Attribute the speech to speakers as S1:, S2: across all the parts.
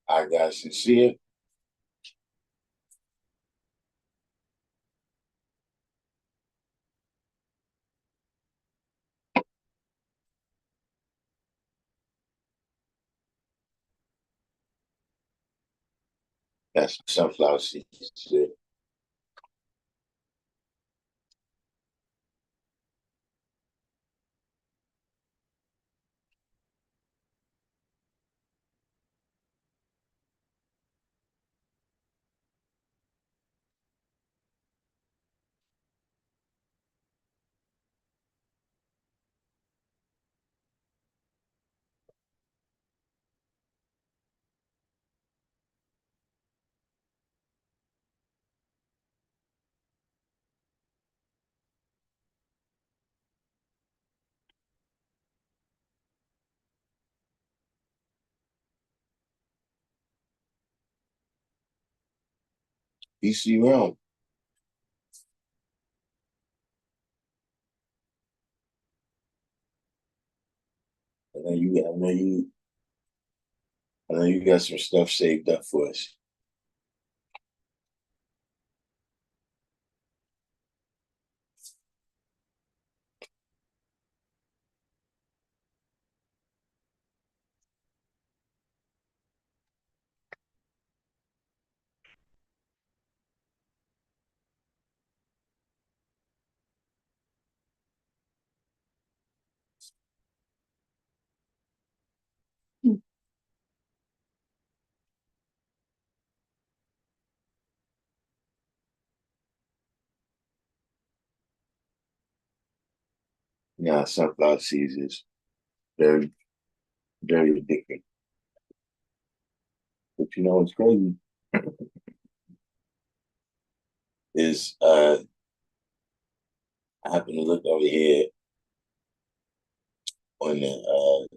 S1: I got sincere. That's sunflower seeds. PC realm. I know you got some stuff saved up for us. Yeah, sunflower seeds is very, very addicting. But you know what's crazy is I happen to look over here on the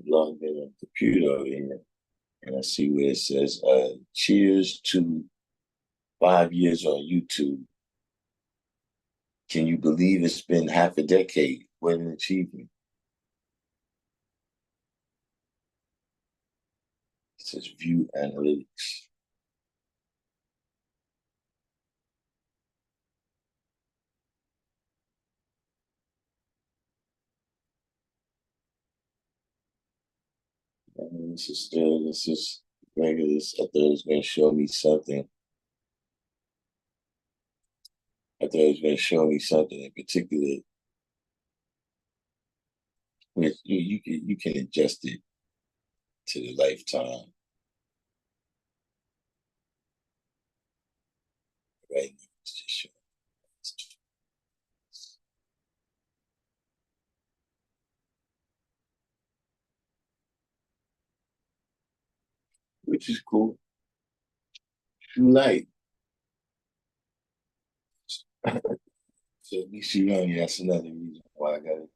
S1: log in the computer over here, and I see where it says cheers to 5 years on YouTube. Can you believe it's been half a decade? What an achievement. It says view analytics. And this is regular. I thought it was going to show me something. I thought it was going to show me something in particular. Which you can adjust it to the lifetime, right? It's just showing. Which is cool. True light. So at least you know, yeah, that's another reason why I got it.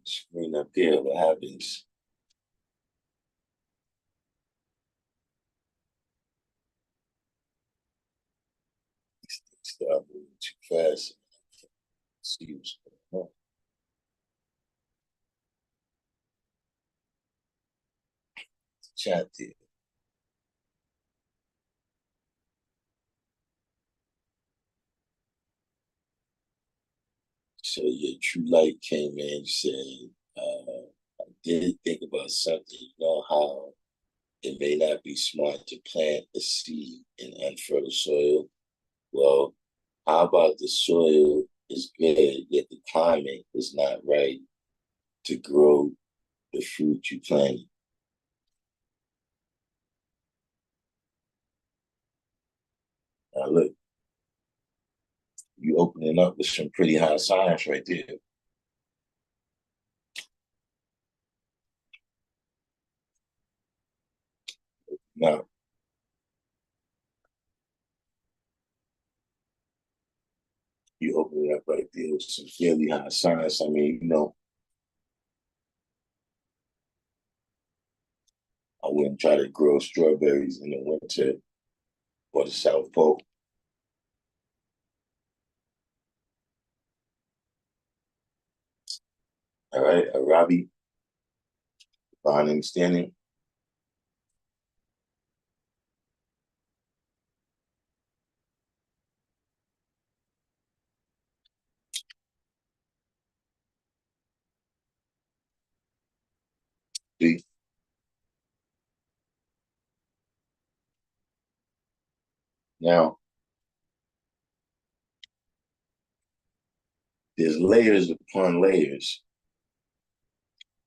S1: Screen up there, what happens? These things start moving too fast. See what's going on. Chat there. So your true light came in and said, I did think about something. You know how it may not be smart to plant a seed in unfertile soil? Well, how about the soil is good, yet the climate is not right to grow the fruit you planted? Now look, you opening up with some pretty high science right there. Now, you open it up right there with some fairly high science. I mean, I wouldn't try to grow strawberries in the winter or the South Pole. All right, Arabi, fine understanding. See, now there's layers upon layers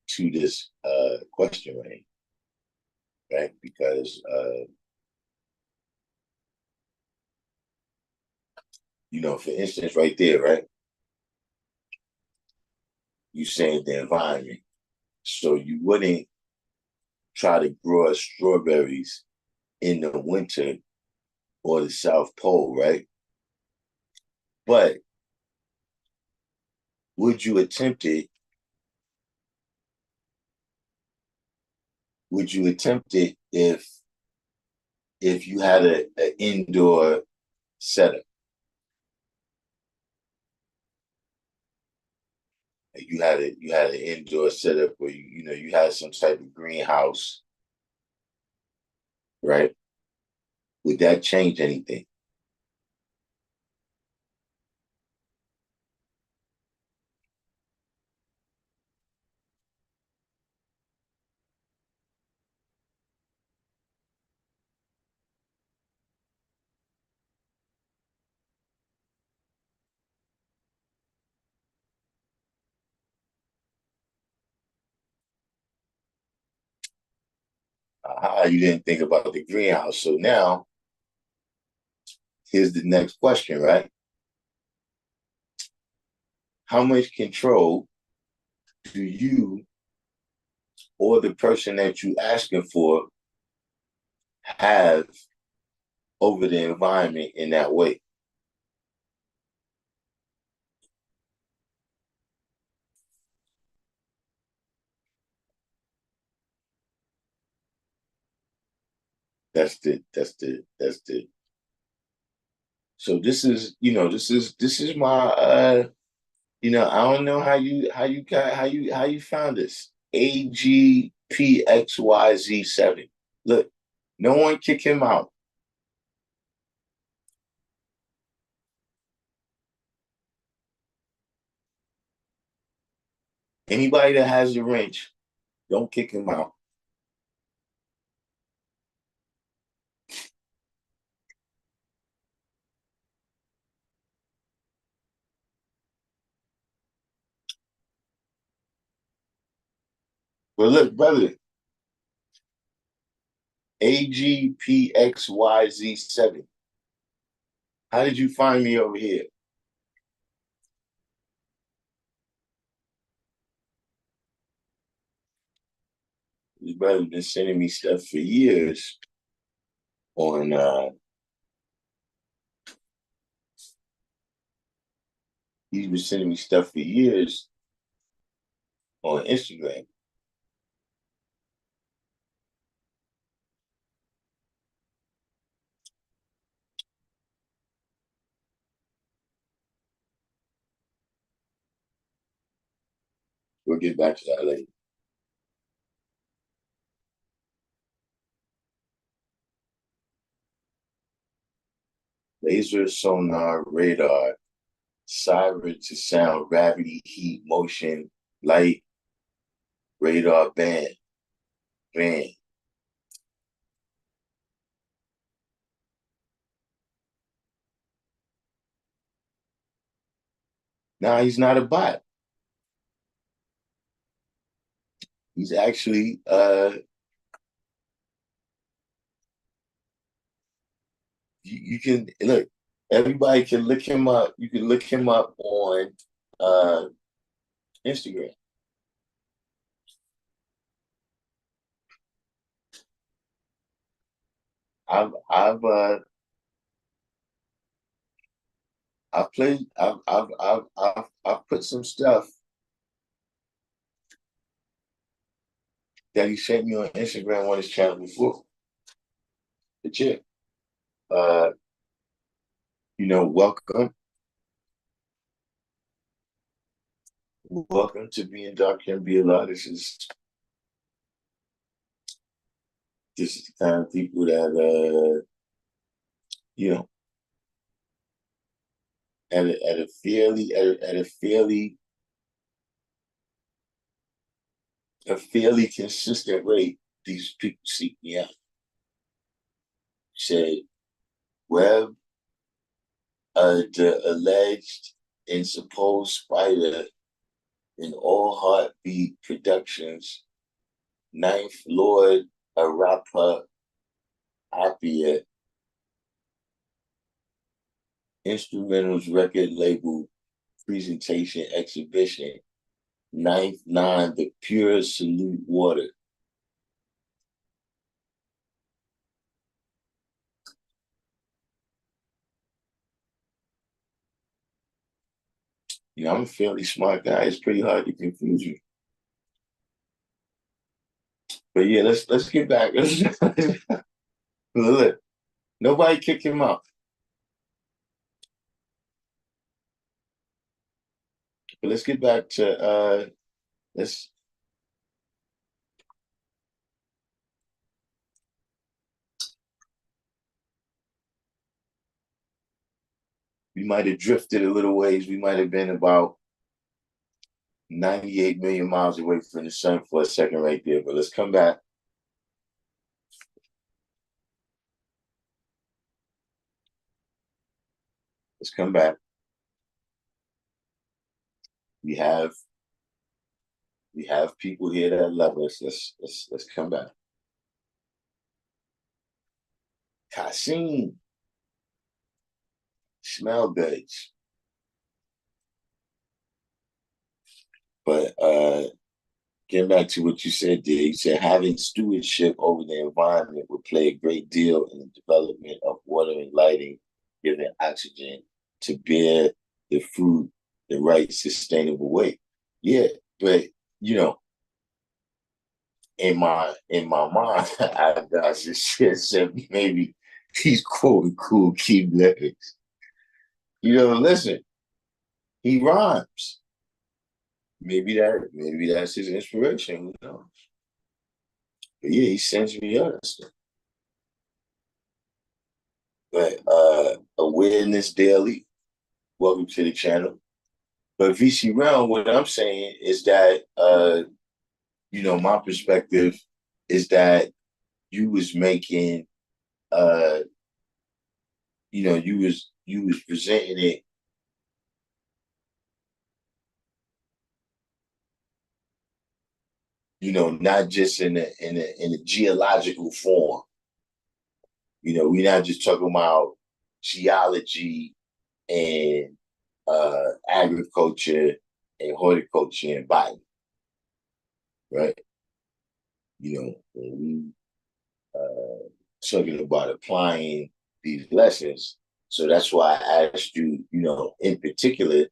S1: to this question, right? Because for instance, right there, right? You saying the environment. So you wouldn't try to grow strawberries in the winter or the South Pole, right? But would you attempt it? Would you attempt it if you had an indoor setup? You had an indoor setup where you had some type of greenhouse, right? Would that change anything? You didn't think about the greenhouse. So now here's the next question, right? How much control do you or the person that you asking for have over the environment in that way? That's the. So this is my I don't know how you found this. AGPXYZ7. Look, no one kick him out. Anybody that has the wrench, don't kick him out. But look, brother, AGPXYZ7. How did you find me over here? This brother's been sending me stuff for years on he's been sending me stuff for years on Instagram. We'll get back to that later. Laser sonar radar, cyber to sound, gravity, heat, motion, light, radar band. Now he's not a bot. He's actually you can look, everybody can look him up. You can look him up on uh Instagram. I've played I've put some stuff that he sent me on Instagram on his channel before. But yeah, uh, welcome. Welcome to being Darkim Be Allah. This is the kind of people that you know, at a fairly consistent rate, these people seek me out. Say, Webb, the alleged and supposed spider in All Heartbeat Productions, Ninth Lord Arapa Apia, Instrumentals Record Label Presentation Exhibition, Ninth Nine, The Pure Salute Water. You know, I'm a fairly smart guy. It's pretty hard to confuse you. But yeah, let's get back. Look, nobody kicked him out. But let's get back to let's we might have drifted a little ways. We might have been about 98 million miles away from the sun for a second right there. But let's come back. Let's come back. We have people here that love us. Let's come back. Kasim, smell goods. But getting back to what you said there, you said having stewardship over the environment would play a great deal in the development of water and lighting, giving oxygen to bear the fruit the right sustainable way. Yeah, but you know, in my mind, I just said maybe he's quoting cool key lyrics. You know, listen, he rhymes. Maybe that's his inspiration. Who knows? But yeah, he sends me other stuff. But Awareness Daily, welcome to the channel. But VC Realm, what I'm saying is that my perspective is that you was making you was presenting it, not just in a geological form. We're not just talking about geology and agriculture and horticulture and botany, right? When we talking about applying these lessons, so that's why I asked you, in particular,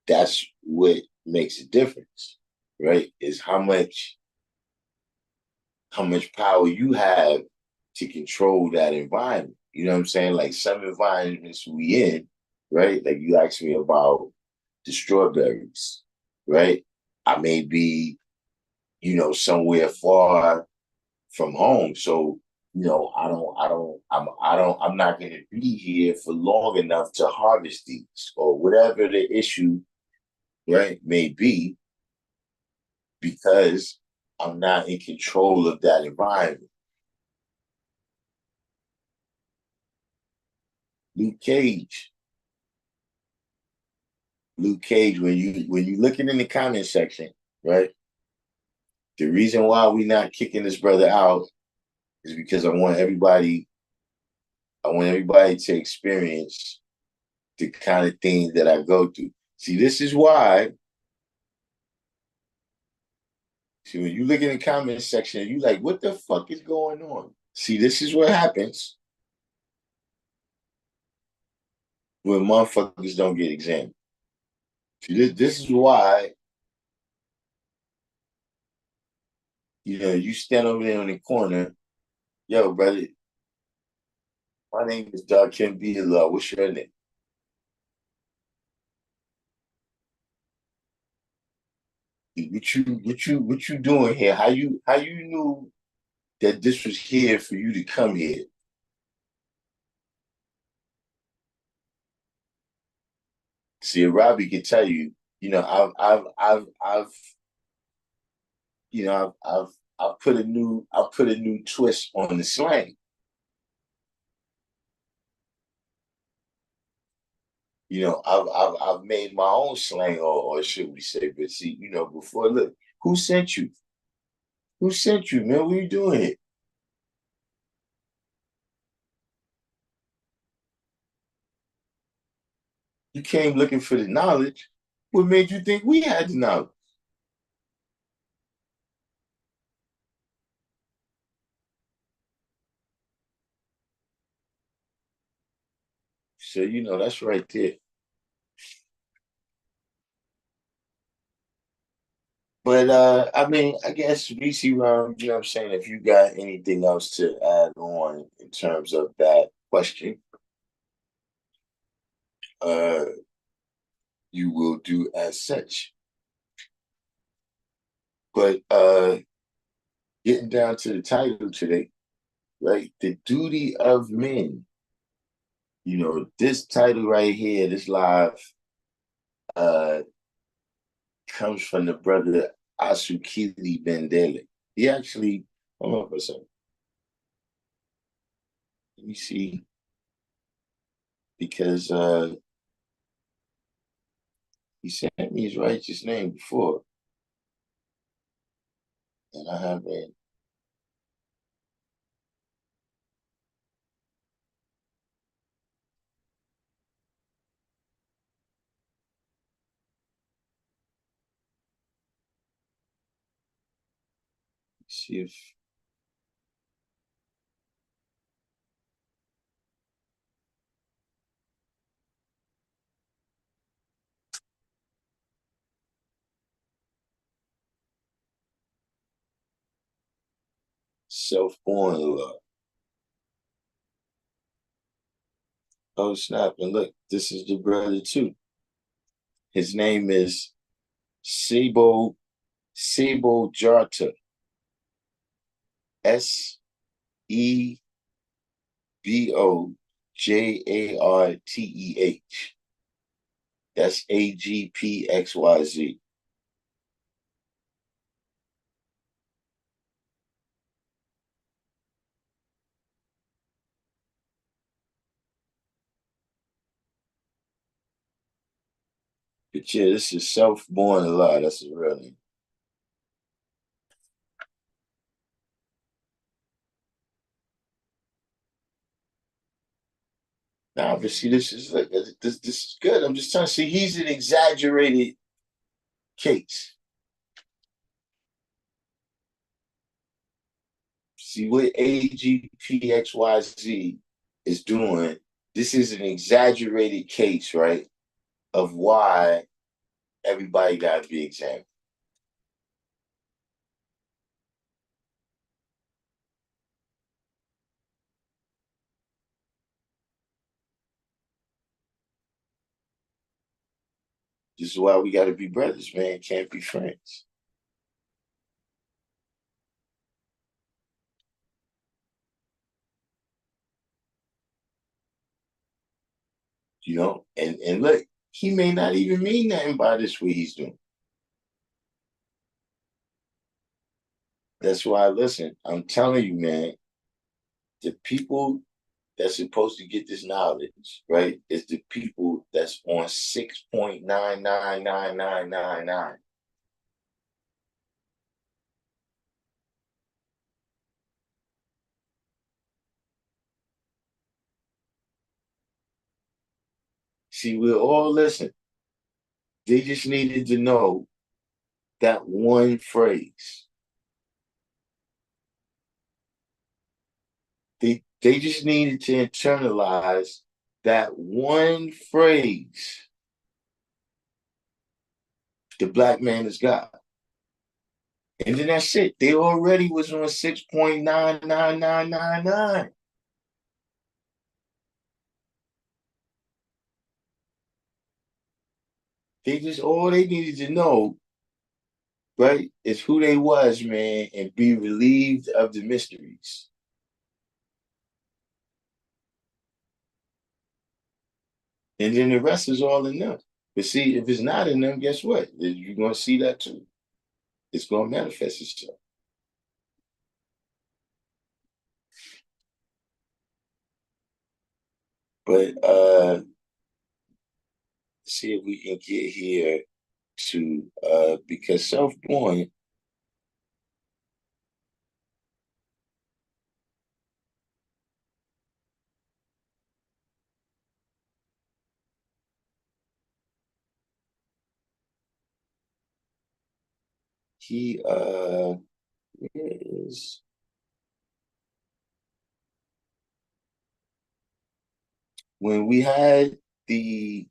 S1: that's what makes a difference, right? Is how much power you have to control that environment. You know what I'm saying? Like some environments we in, right? Like you asked me about the strawberries, right? I may be, somewhere far from home. So, I'm not going to be here for long enough to harvest these or whatever the issue, right, may be, because I'm not in control of that environment. Luke Cage, when you looking in the comment section, right? The reason why we not kicking this brother out is because I want everybody to experience the kind of things that I go through. See, this is why. See, when you look in the comment section, you like, what the fuck is going on? See, this is what happens when motherfuckers don't get examined. See, this is why, you stand over there in the corner. Yo, brother, my name is Darkim Be Allah. What's your name? what you doing here? How you knew that this was here for you to come here? See, Robbie can tell you, I've put a new twist on the slang. I've made my own slang, or should we say, but see, before, look, who sent you? Who sent you, man? What are you doing here? You came looking for the knowledge. What made you think we had the knowledge? So, that's right there. But I mean, I guess BC Ron, you know what I'm saying? If you got anything else to add on in terms of that question, uh, you will do as such. But getting down to the title today, right? The duty of men. This title right here, this live, uh, comes from the brother Asukili Bendele. He actually, hold on for a second. Let me see, because he sent me his righteous name before, and I haven't. See if self-born love. Oh snap! And look, this is the brother too. His name is Sebo Jarta. Sebojarteh. That's Agpxyz. But yeah, this is self-born love. That's his real name. Now, but see, this is like this is good. I'm just trying to see. He's an exaggerated case. See what AGPXYZ is doing. This is an exaggerated case, right? Of why everybody got to be examined. This is why we got to be brothers, man. Can't be friends. And look, he may not even mean nothing by this way he's doing. That's why, listen, I'm telling you, man, the people that's supposed to get this knowledge, right, is the people that's on 6.99999. See, we're all listen. They just needed to know that one phrase. They just needed to internalize that one phrase. The black man is God. And then that's it. They already was on 6.99999. They just all they needed to know right? It's who they was, man, and be relieved of the mysteries. And then the rest is all in them. But see, if it's not in them, guess what? You're gonna see that too. It's gonna manifest itself. But see if we can get here to because self-born, he where is when we had the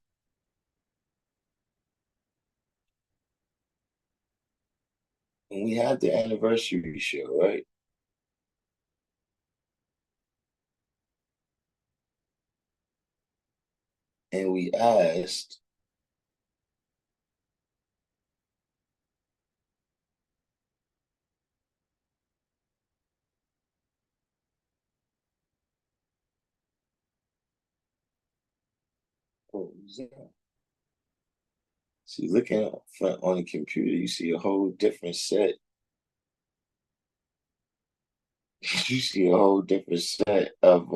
S1: anniversary show, right? And we asked, what was that? See, looking up front on the computer, you see a whole different set. You see a whole different set of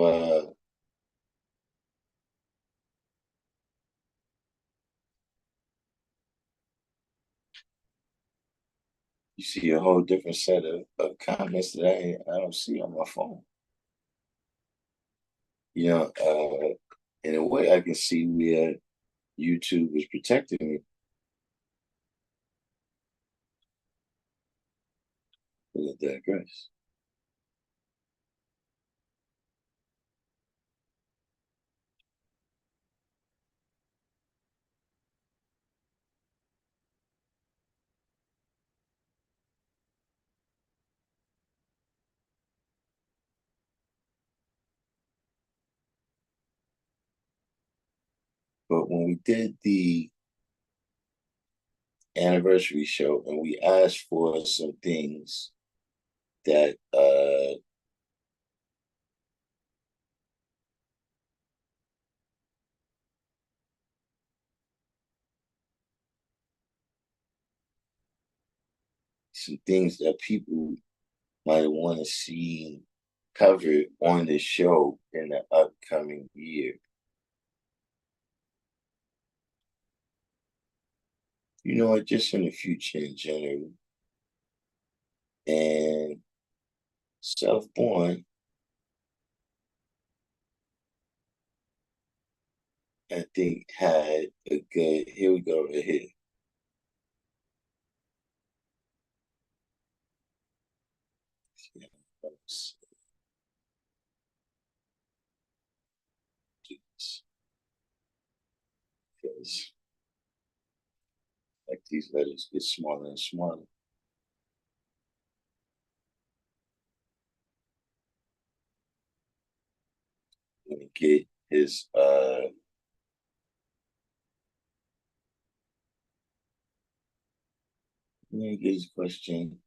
S1: you see a whole different set of comments that I don't see on my phone. You know, in a way I can see where YouTube is protecting me. But I digress. But when we did the anniversary show and we asked for some things that people might want to see covered on the show in the upcoming year. You know, just in the future in general. And self-born, I think, had a good, here we go right here. Because like these letters get smaller and smaller. Let me get his let me get his question.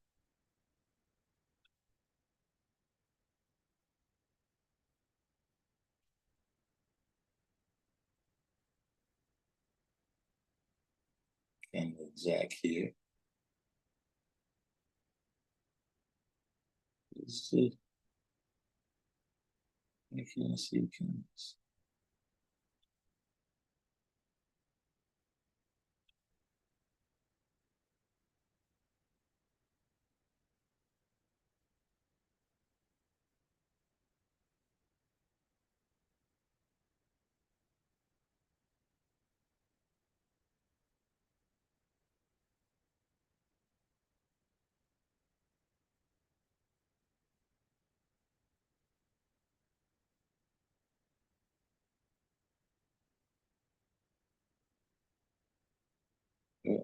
S1: And exact here. Is it? I can't see.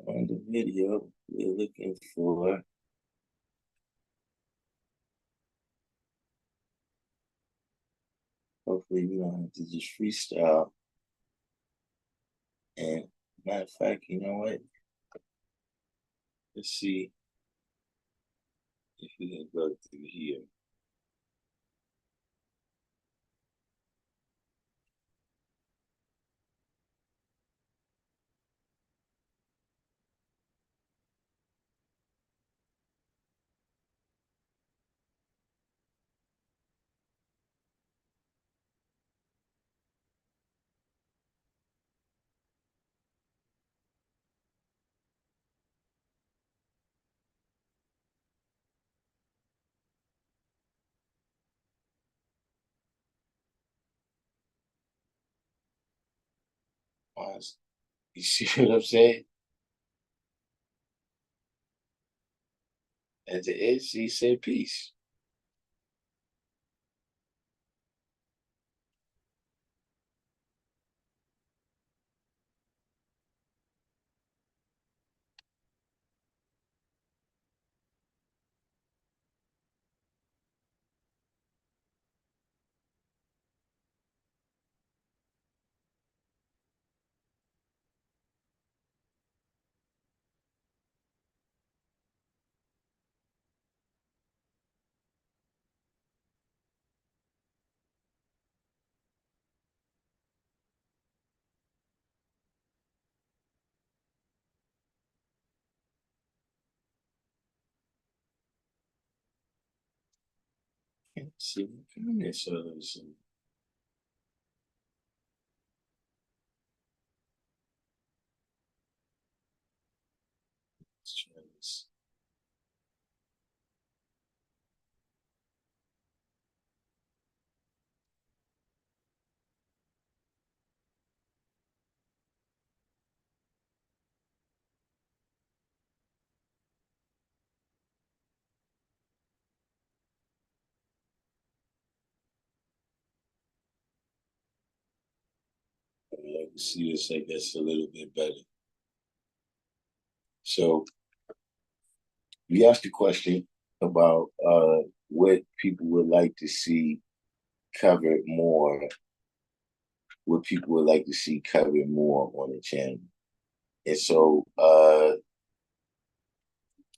S1: On the video, we're looking for hopefully we don't have to just freestyle. And matter of fact, you know what? Let's see. if you didn't go through here. You see what I'm saying? At the end, she said peace. See what comments are those. See this, I guess, a little bit better. So we asked a question about what people would like to see covered more, what people would like to see covered more on the channel. And so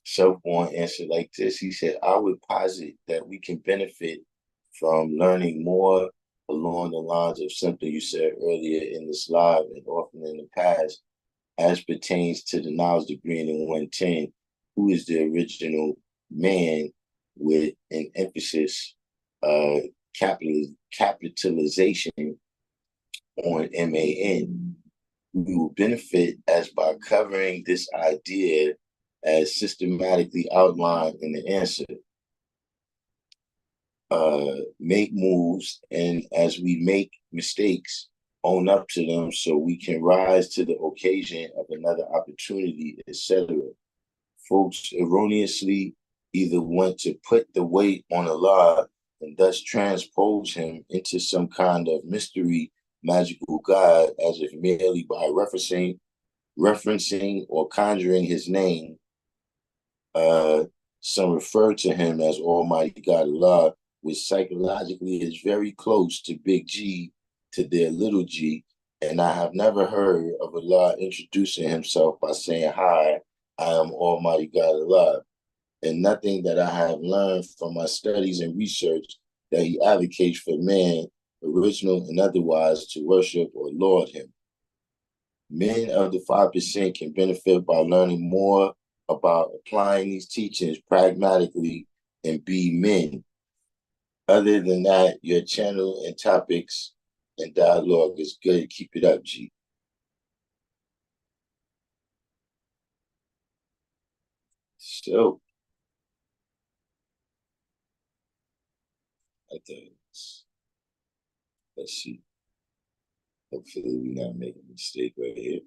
S1: Self-Born answered like this. He said, I would posit that we can benefit from learning more along the lines of something you said earlier in this live and often in the past, as pertains to the knowledge degree in 110, who is the original man, with an emphasis capitalization on MAN. We will benefit as by covering this idea as systematically outlined in the answer. Make moves, and as we make mistakes, own up to them so we can rise to the occasion of another opportunity, etc. Folks erroneously either want to put the weight on Allah and thus transpose him into some kind of mystery magical God, as if merely by referencing or conjuring his name, some refer to him as Almighty God Allah, which psychologically is very close to Big G to their little g. And I have never heard of Allah introducing himself by saying, Hi, I am Almighty God Allah. And nothing that I have learned from my studies and research that he advocates for man, original and otherwise, to worship or laud him. Men of the 5% can benefit by learning more about applying these teachings pragmatically and be men. Other than that, your channel and topics and dialogue is good. Keep it up, G. So, I think, let's see. Hopefully, we're not making a mistake right here.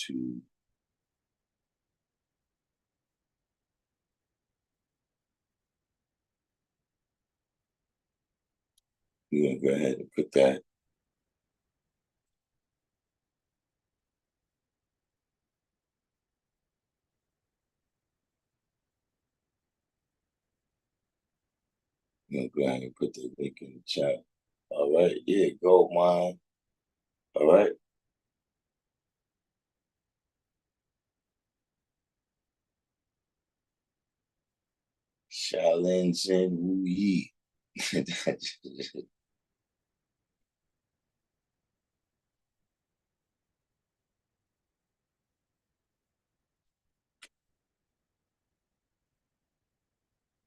S1: To We're gonna go ahead and put that. gonna go ahead and put the link in the chat. All right, yeah, gold mine. All right. Shaolin Zen Wu Yi.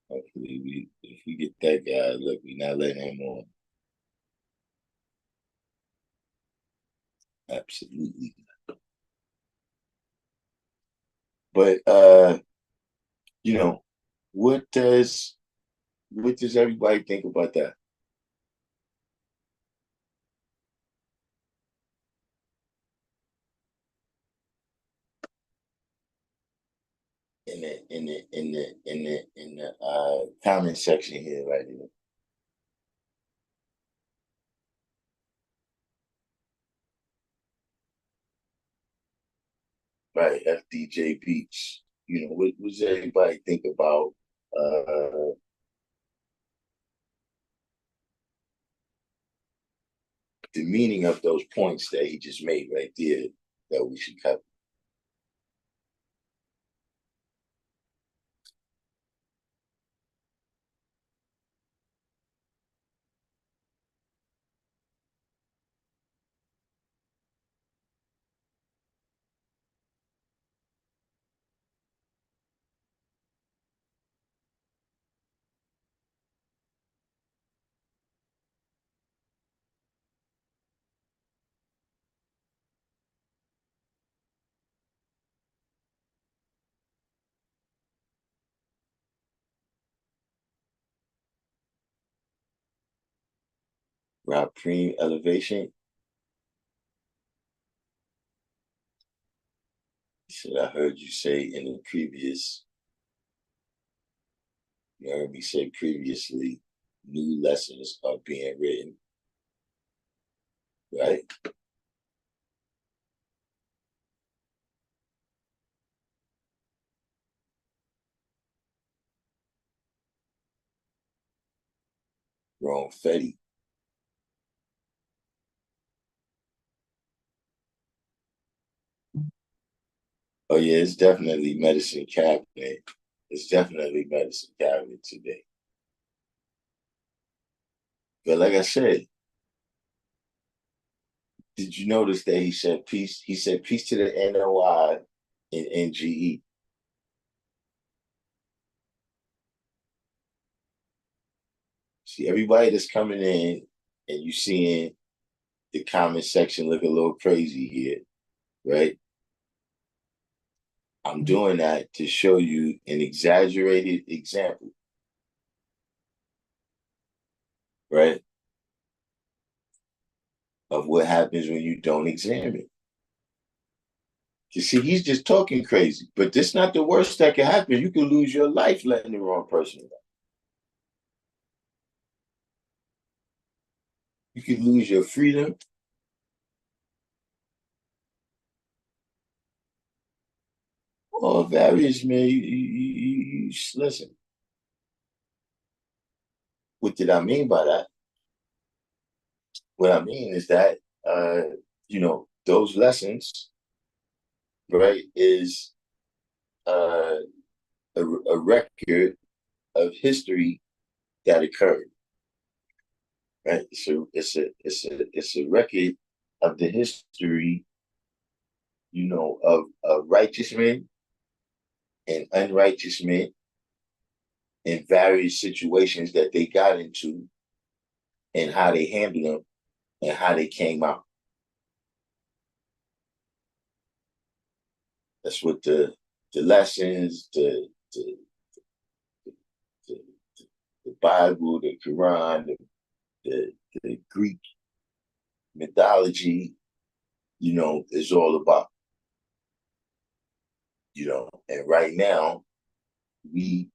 S1: Hopefully, if we get that guy, look, we're not letting him on. Absolutely. But you know, what does everybody think about that? In the comment section here, right here. Right, FDJ Beach. What does everybody think about the meaning of those points that he just made right there that we should cover? Darkim elevation. Said I heard you say in the previous, you heard me say previously, new lessons are being written, right? Wrong Fetty. Oh yeah, it's definitely medicine cabinet. It's definitely medicine cabinet today. But like I said, did you notice that he said peace? He said peace to the NOI and NGE. See, everybody that's coming in and you seeing the comment section look a little crazy here, right? I'm doing that to show you an exaggerated example, right? Of what happens when you don't examine. You see, he's just talking crazy, but this not the worst that can happen. You can lose your life letting the wrong person know. You could lose your freedom. All various, man. Listen. What did I mean by that? What I mean is that those lessons, right, is uh, a record of history that occurred, right? So it's a record of the history, of righteous men and unrighteous men in various situations that they got into and how they handled them and how they came out. That's what the lessons, the, the Bible, the Quran, the Greek mythology, is all about. And right now we,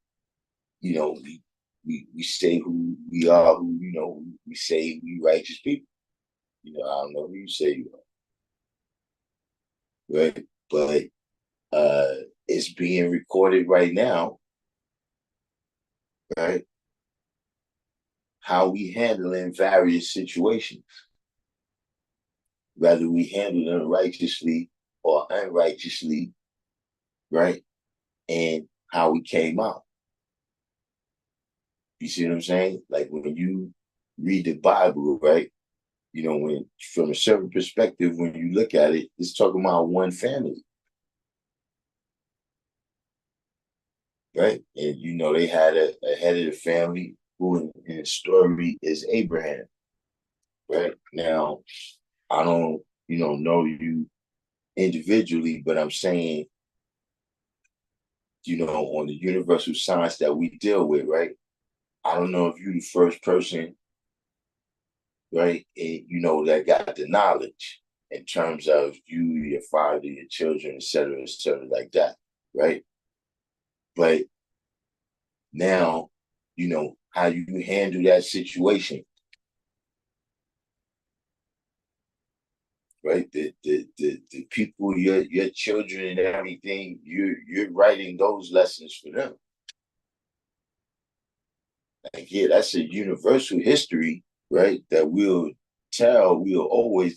S1: we say who we are, we say we righteous people. I don't know who you say you are, right? But it's being recorded right now, right? how we handle in various situations, whether we handle them righteously or unrighteously, right? And how we came out. You see what I'm saying? Like when you read the Bible, right? When from a certain perspective, when you look at it, it's talking about one family, right? And they had a head of the family who in the story is Abraham, right? Now, I don't, know you individually, but I'm saying, on the universal science that we deal with, right? I don't know if you're the first person, right? And, that got the knowledge in terms of you, your father, your children, et cetera, like that, right? But now, how you handle that situation, right? The people, your children and everything, you're writing those lessons for them. Like, yeah, that's a universal history, right? That'll always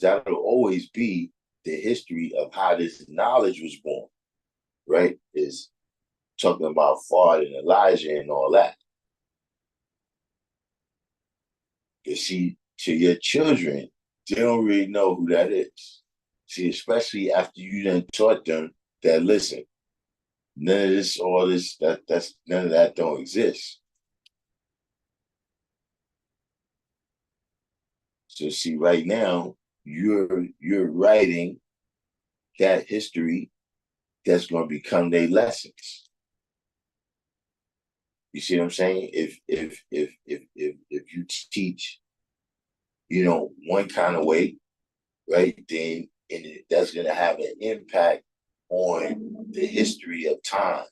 S1: be the history of how this knowledge was born, right? Is talking about Fard and Elijah and all that. You see, to your children, they don't really know who that is. See, especially after you done taught them that, listen, none of this, all this, that's none of that don't exist. So see, right now, you're writing that history that's going to become their lessons. You see what I'm saying? If you teach, one kind of way, right, then that's going to have an impact on the history of time,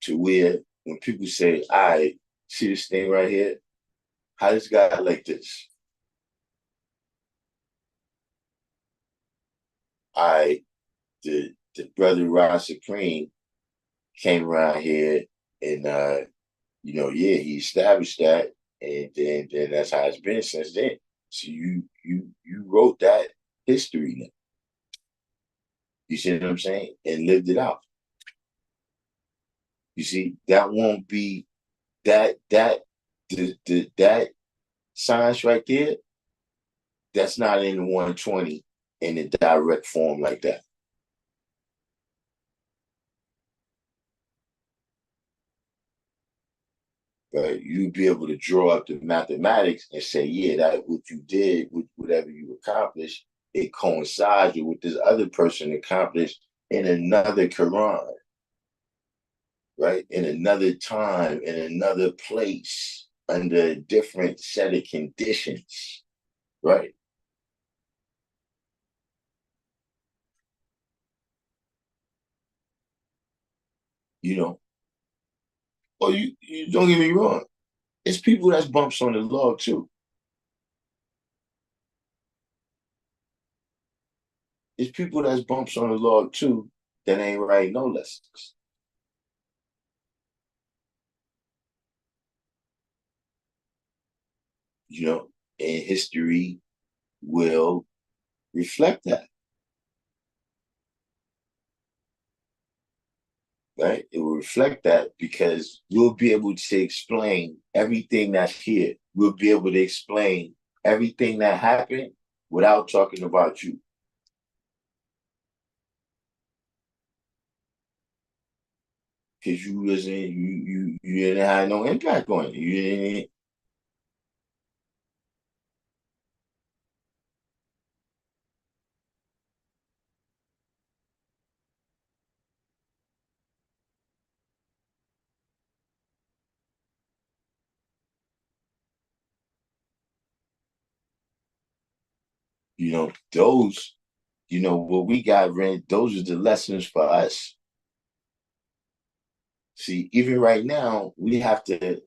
S1: to where when people say, I see this thing right here, how this guy like this? I the brother Rod Supreme came around here and yeah, he established that, and then that's how it's been since then. So you wrote that history now. You see what I'm saying? And lived it out. You see, that won't be that science right there. That's not in the 120 in a direct form like that. But you'd be able to draw up the mathematics and say, yeah, that what you did, whatever you accomplished, it coincides with what this other person accomplished in another Quran, right? In another time, in another place, under a different set of conditions, right? You know, or you don't get me wrong. It's people that's bumps on the log too. It's people that's bumps on the log too that ain't writing no lessons. And history will reflect that, right? It will reflect that because we'll be able to explain everything that's here. We'll be able to explain everything that happened without talking about you. Because you wasn't you didn't have no impact on it. You didn't, those, what we got, Rent, those are the lessons for us. See, even right now, we have to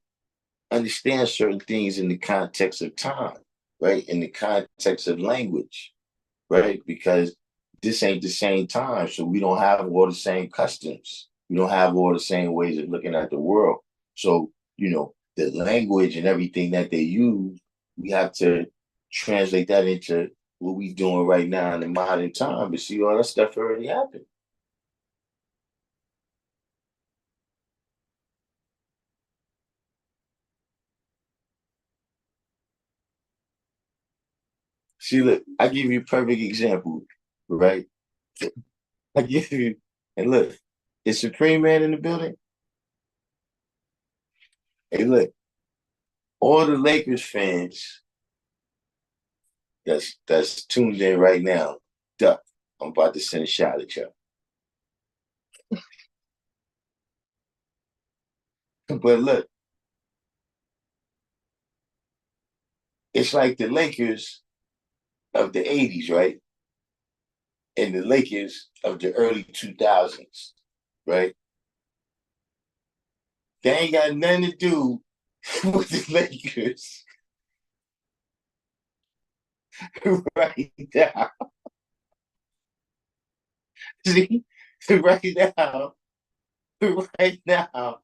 S1: understand certain things in the context of time, right? In the context of language, right? Because this ain't the same time, so we don't have all the same customs. We don't have all the same ways of looking at the world. So, the language and everything that they use, we have to translate that into what we doing right now in the modern time. But see, all that stuff already happened. See, look, I give you a perfect example, right? I give you, and look, is Supreme Man in the building? Hey, look, all the Lakers fans that's tuned in right now, duck. I'm about to send a shot at you. But look, it's like the Lakers of the 80s, right? And the Lakers of the early 2000s, right? They ain't got nothing to do with the Lakers right now. See, right now, right now,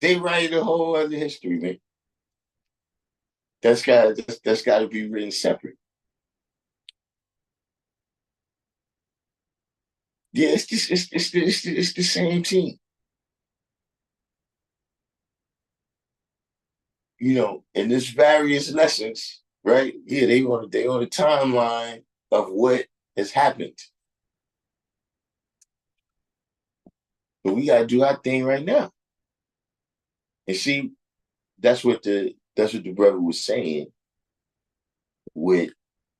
S1: they write a whole other history, man. That's got to be written separate. Yeah, it's the same team. And there's various lessons, right? Yeah, they on the timeline of what has happened. But we gotta do our thing right now. And see, that's what the brother was saying with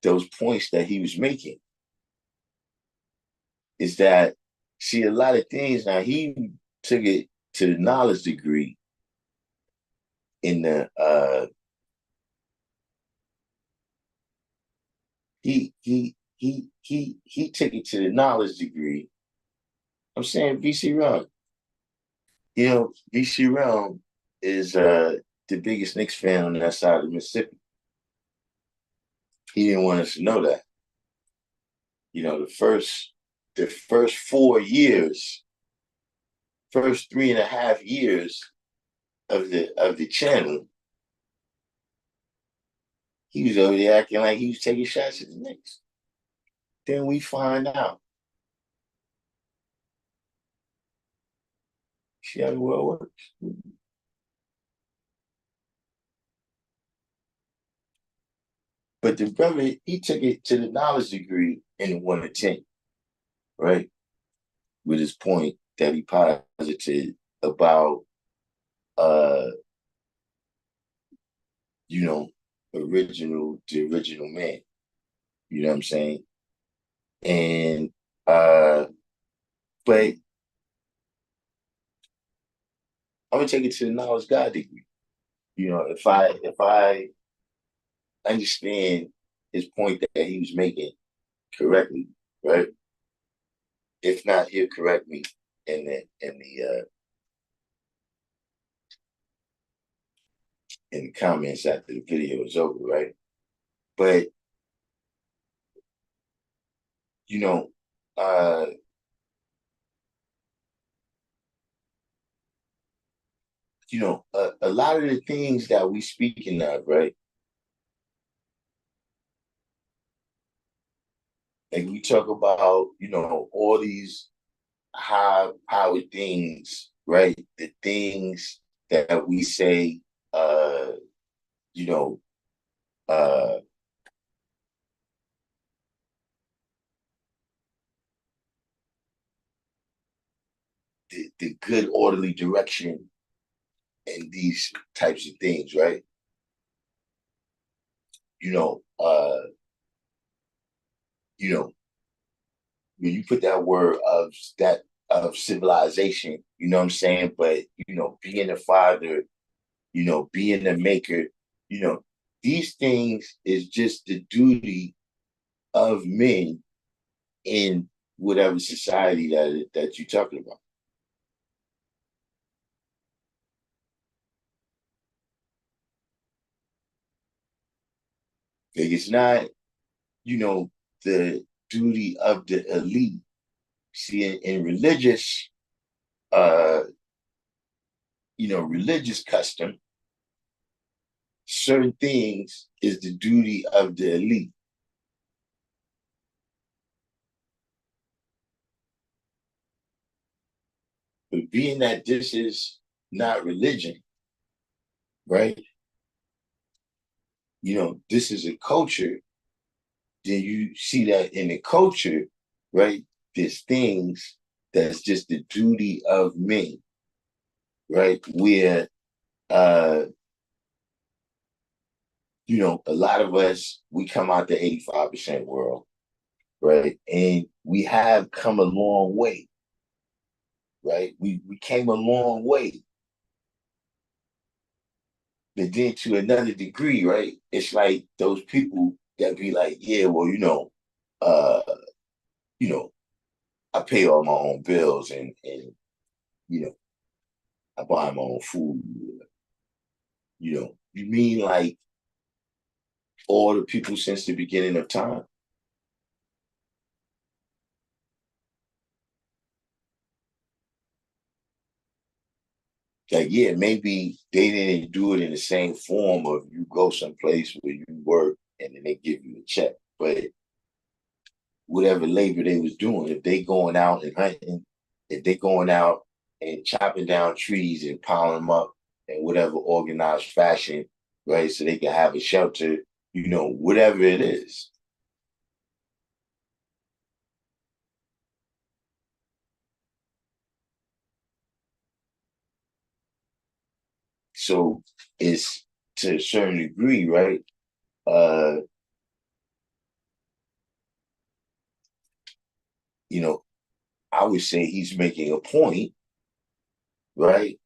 S1: those points that he was making. Is that see a lot of things now he took it to the knowledge degree in the he took it to the knowledge degree. I'm saying VC Ron. VC Ron is the biggest Knicks fan on that side of Mississippi. He didn't want us to know that. The first 4 years, first 3.5 years of the channel, he was over there acting like he was taking shots at the Knicks. Then we find out. See how the world works. But the brother, he took it to the knowledge degree in the 1 to 10, right? With his point that he posited about uh, you know, the original man. You know what I'm saying? And but I'm gonna take it to the knowledge God degree. If I understand his point that he was making correctly, right? If not, he'll correct me in the comments after the video is over, right? But you know, uh, a lot of the things that we speaking of, right? Like we talk about, all these high powered things, right? The things that we say, you know, uh, the good orderly direction and these types of things, right? You know, uh, you know, when you put that word of civilization, you know what I'm saying? But being a father, being a maker, you know, these things is just the duty of men in whatever society that you're talking about. Like it's not, the duty of the elite. See, in religious, uh, religious custom, certain things is the duty of the elite. But being that this is not religion, right? This is a culture, then you see that in the culture, right? There's things that's just the duty of men, right? Where uh, a lot of us, we come out the 85% world, right? And we have come a long way, right? We came a long way. But then to another degree, right? It's like those people that be like, yeah, well, uh, you know, I pay all my own bills and you know, I buy my own food. You mean like all the people since the beginning of time? Like, yeah, maybe they didn't do it in the same form of you go someplace where you work and then they give you a check. But whatever labor they was doing, if they going out and hunting, if they going out and chopping down trees and piling them up in whatever organized fashion, right? So they can have a shelter, whatever it is. So it's to a certain degree, right? Uh, you know, I would say he's making a point, right?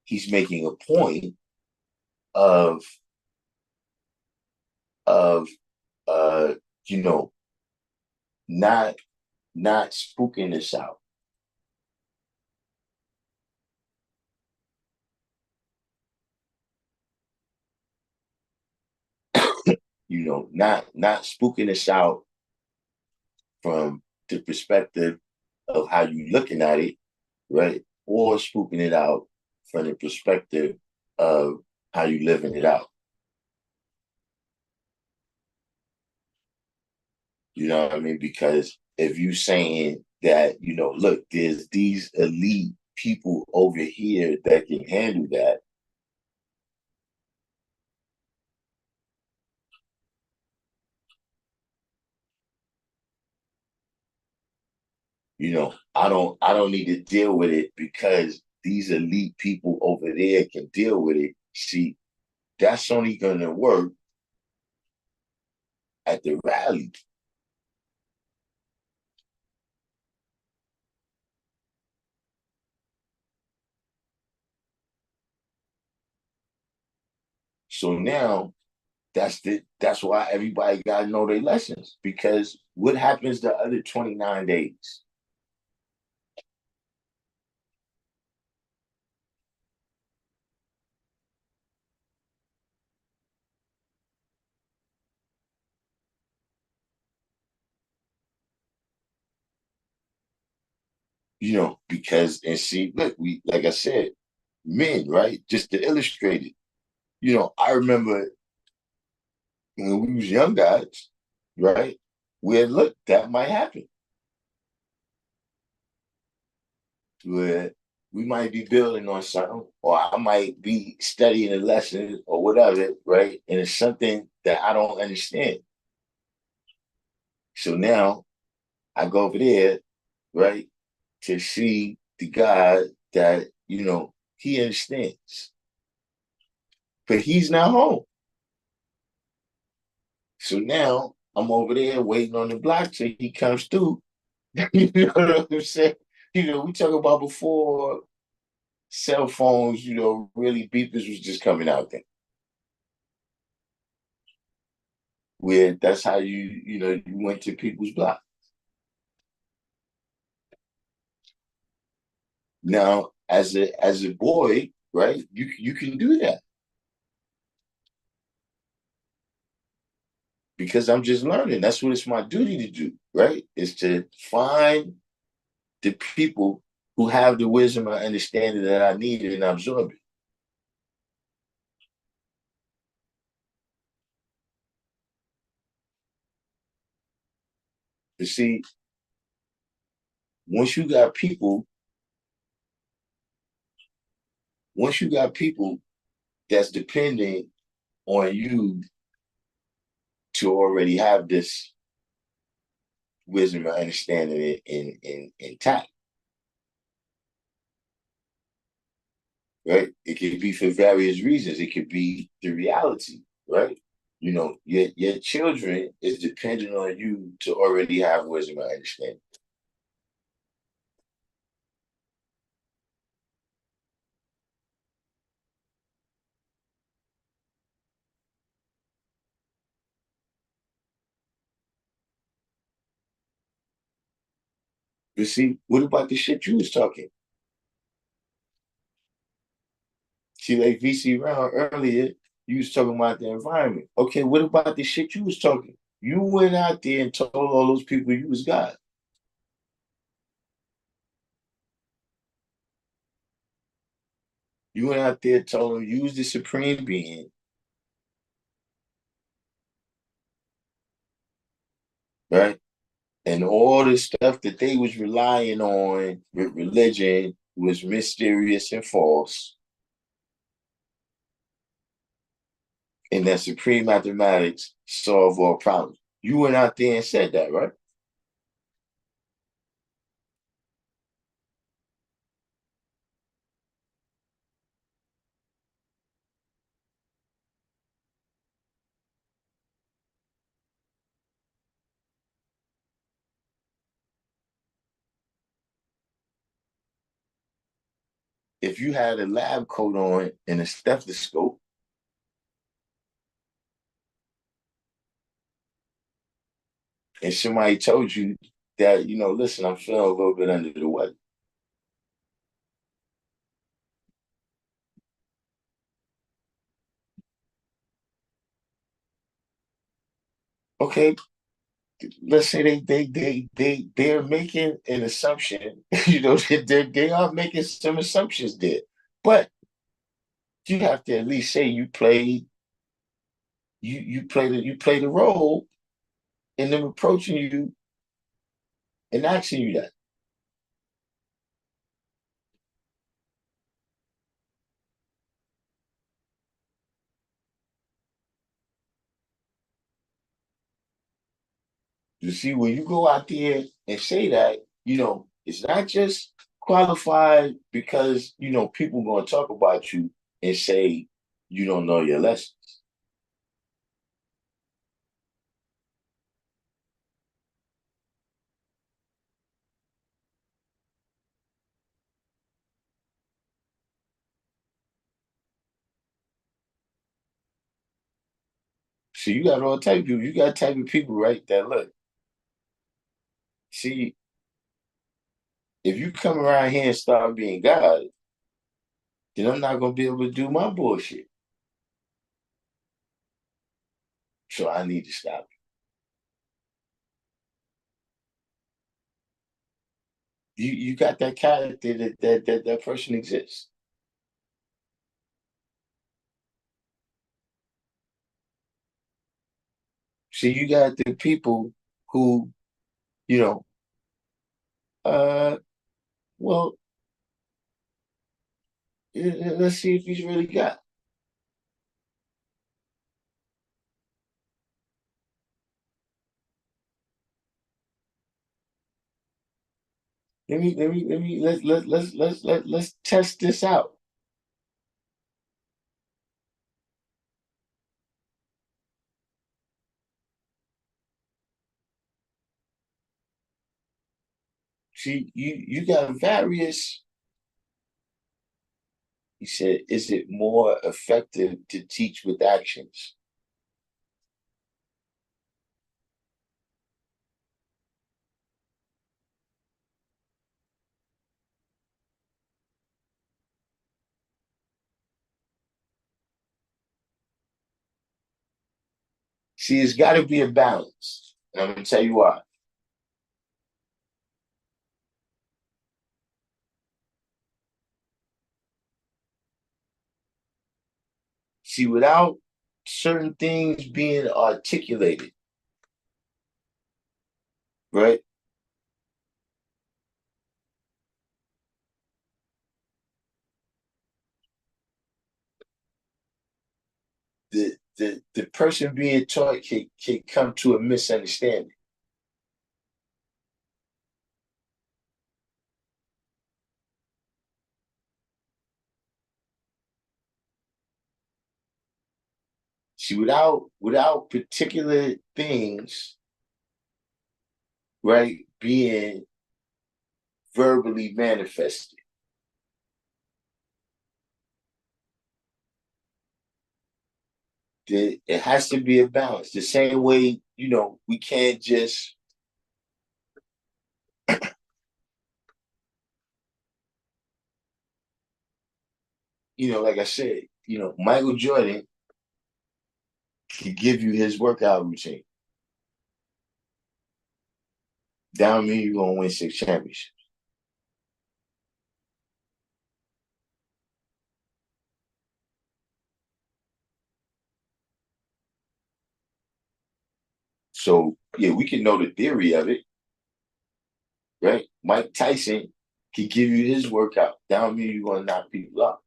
S1: He's making a point of of uh, you know, not not spooking this out. Not spooking this out from the perspective of how you looking at it, right? Or spooking it out from the perspective of how you living it out. You know what I mean? Because if you saying that, look, there's these elite people over here that can handle that, I don't need to deal with it because these elite people over there can deal with it. See, that's only gonna work at the rally. So now that's why everybody gotta know their lessons. Because what happens the other 29 days? Because and see, look, we like I said, men, right? Just to illustrate it. I remember when we was young guys, right? Where look, that might happen. Where we might be building on something, or I might be studying a lesson or whatever, right? And it's something that I don't understand. So now I go over there, right, to see the guy that, he understands. But he's not home. So now I'm over there waiting on the block till he comes through. You know what I'm saying? We talk about before cell phones, really beepers was just coming out there. Where that's how you went to people's block. Now, as a boy, right, you can do that because I'm just learning. That's what it's my duty to do, right? Is to find the people who have the wisdom and understanding that I need and absorb it. You see, once you got people, once you got people that's depending on you to already have this wisdom and understanding intact, right? It could be for various reasons. It could be the reality, right? You know, your children is dependent on you to already have wisdom and understanding. But see, what about the shit you was talking? See, like VC round earlier, you was talking about the environment. Okay, what about the shit you was talking? You went out there and told all those people you was God. You went out there and told them you was the supreme being, right? And all the stuff that they was relying on with religion was mysterious and false. And that supreme mathematics solve all problems. You went out there and said that, right? If you had a lab coat on and a stethoscope, and somebody told you that, listen, I'm feeling a little bit under the weather. Okay, let's say they're making an assumption. They are making some assumptions there, but you have to at least say you play the role in them approaching you and asking you that. You see, when you go out there and say that, it's not just qualified because people going to talk about you and say you don't know your lessons. So you got all type of people. You got type of people, right? That look. See, if you come around here and start being God, then I'm not gonna be able to do my bullshit. So I need to stop. You got that character that person exists. So you got the people who, you know, uh, well, let's see if he's really got. Let's test this out. See, you got various. He said, is it more effective to teach with actions? See, it's got to be a balance. And I'm going to tell you why. See, without certain things being articulated, right? The person being taught can come to a misunderstanding. See, without particular things, right, being verbally manifested, it has to be a balance. The same way, we can't just, like I said, Michael Jordan can give you his workout routine. Down me, you're gonna win 6 championships. So yeah, we can know the theory of it, right? Mike Tyson can give you his workout. Down me, you're gonna knock people out.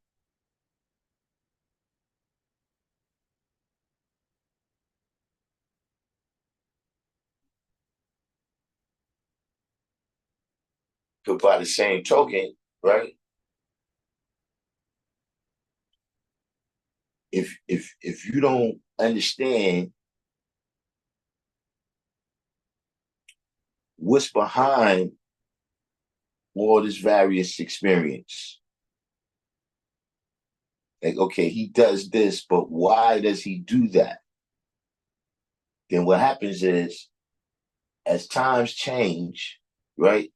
S1: But by the same token, right? If you don't understand what's behind all this various experience, like okay, he does this, but why does he do that? Then what happens is, as times change, right?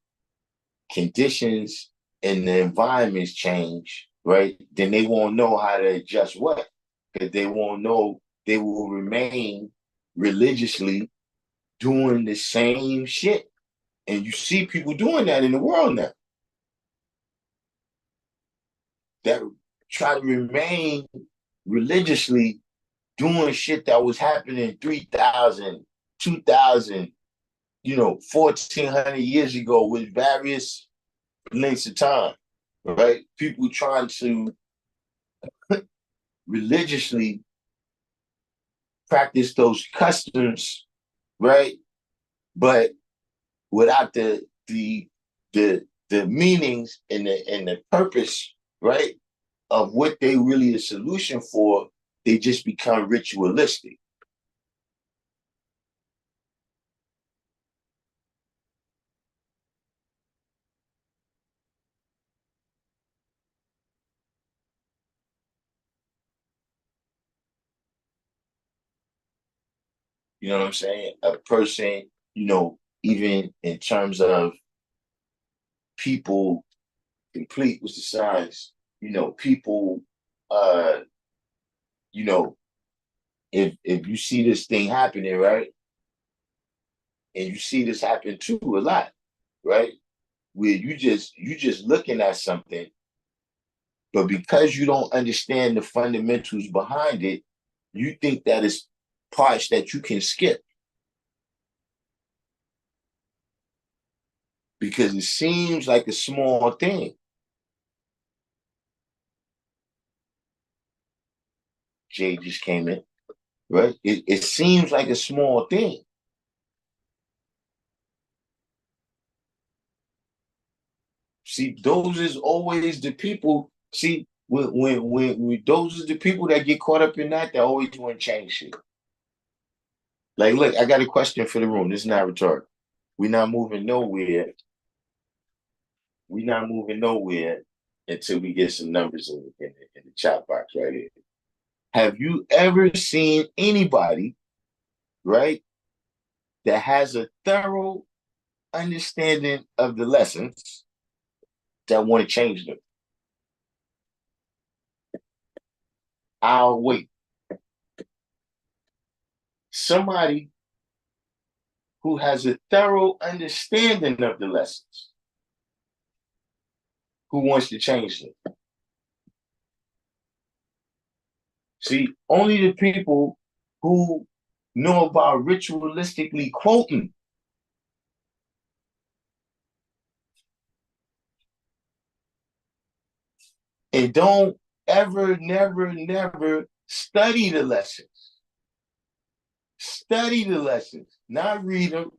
S1: Conditions and the environments change, right? Then they won't know how to adjust what, because they won't know they will remain religiously doing the same shit. And you see people doing that in the world now that try to remain religiously doing shit that was happening 3,000, 2,000, 1,400 years ago with various lengths of time, right? People trying to religiously practice those customs, right? But without the meanings and the purpose, right, of what they really a solution for, they just become ritualistic. You know what I'm saying? A person, even in terms of people complete with the signs, people uh, you know, if you see this thing happening, right? And you see this happen too a lot, right? Where you just looking at something, but because you don't understand the fundamentals behind it, you think that it's parts that you can skip because it seems like a small thing. Jay just came in, right? It seems like a small thing. See, those is always the people. See, when those are the people that get caught up in that, they always want to change shit. Like, look, I got a question for the room. This is not rhetorical. We're not moving nowhere. We're not moving nowhere until we get some numbers in the chat box right here. Have you ever seen anybody, right, that has a thorough understanding of the lessons that want to change them? I'll wait. Somebody who has a thorough understanding of the lessons, who wants to change them. See, only the people who know about ritualistically quoting and don't ever, never, never study the lessons. Study the lessons, not read them,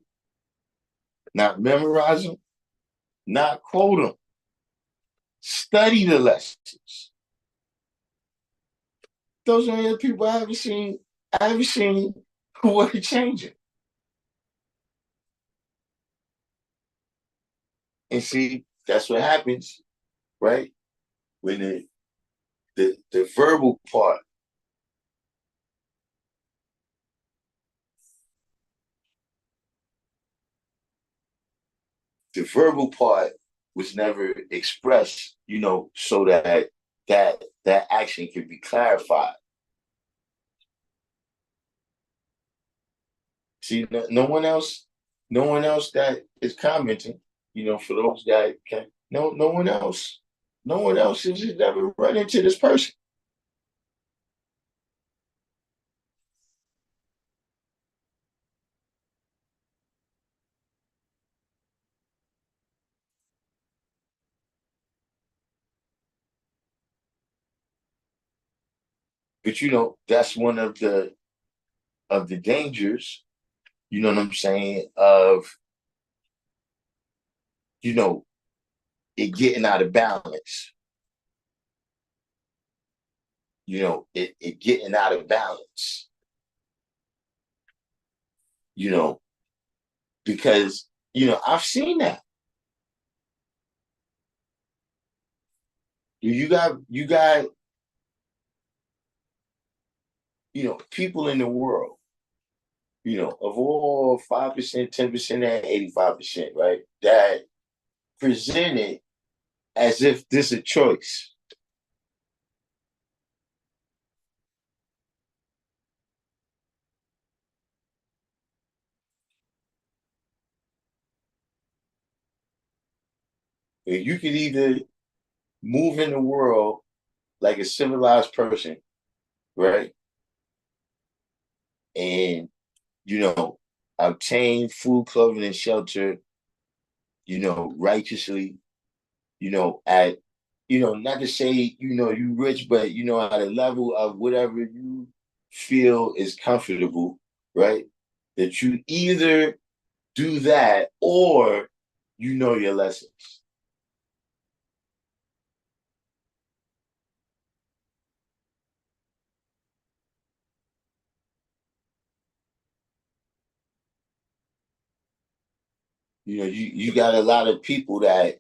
S1: not memorize them, not quote them. Study the lessons. Those are the people I haven't seen. I haven't seen who are changing. And see, that's what happens, right? When the verbal part, the verbal part was never expressed, so that action can be clarified. See, no one else that is commenting, for those that can, no one else has ever run into this person. But that's one of the dangers, you know what I'm saying, of you know it getting out of balance. It getting out of balance. You know, because I've seen that. You got people in the world, of all 5%, 10%, and 85%, right? That present it as if this is a choice. And you could either move in the world like a civilized person, right? And, you know, obtain food, clothing, and shelter, righteously, at, not to say, you rich, but, at a level of whatever you feel is comfortable, right? That you either do that or you know your lessons. You got a lot of people that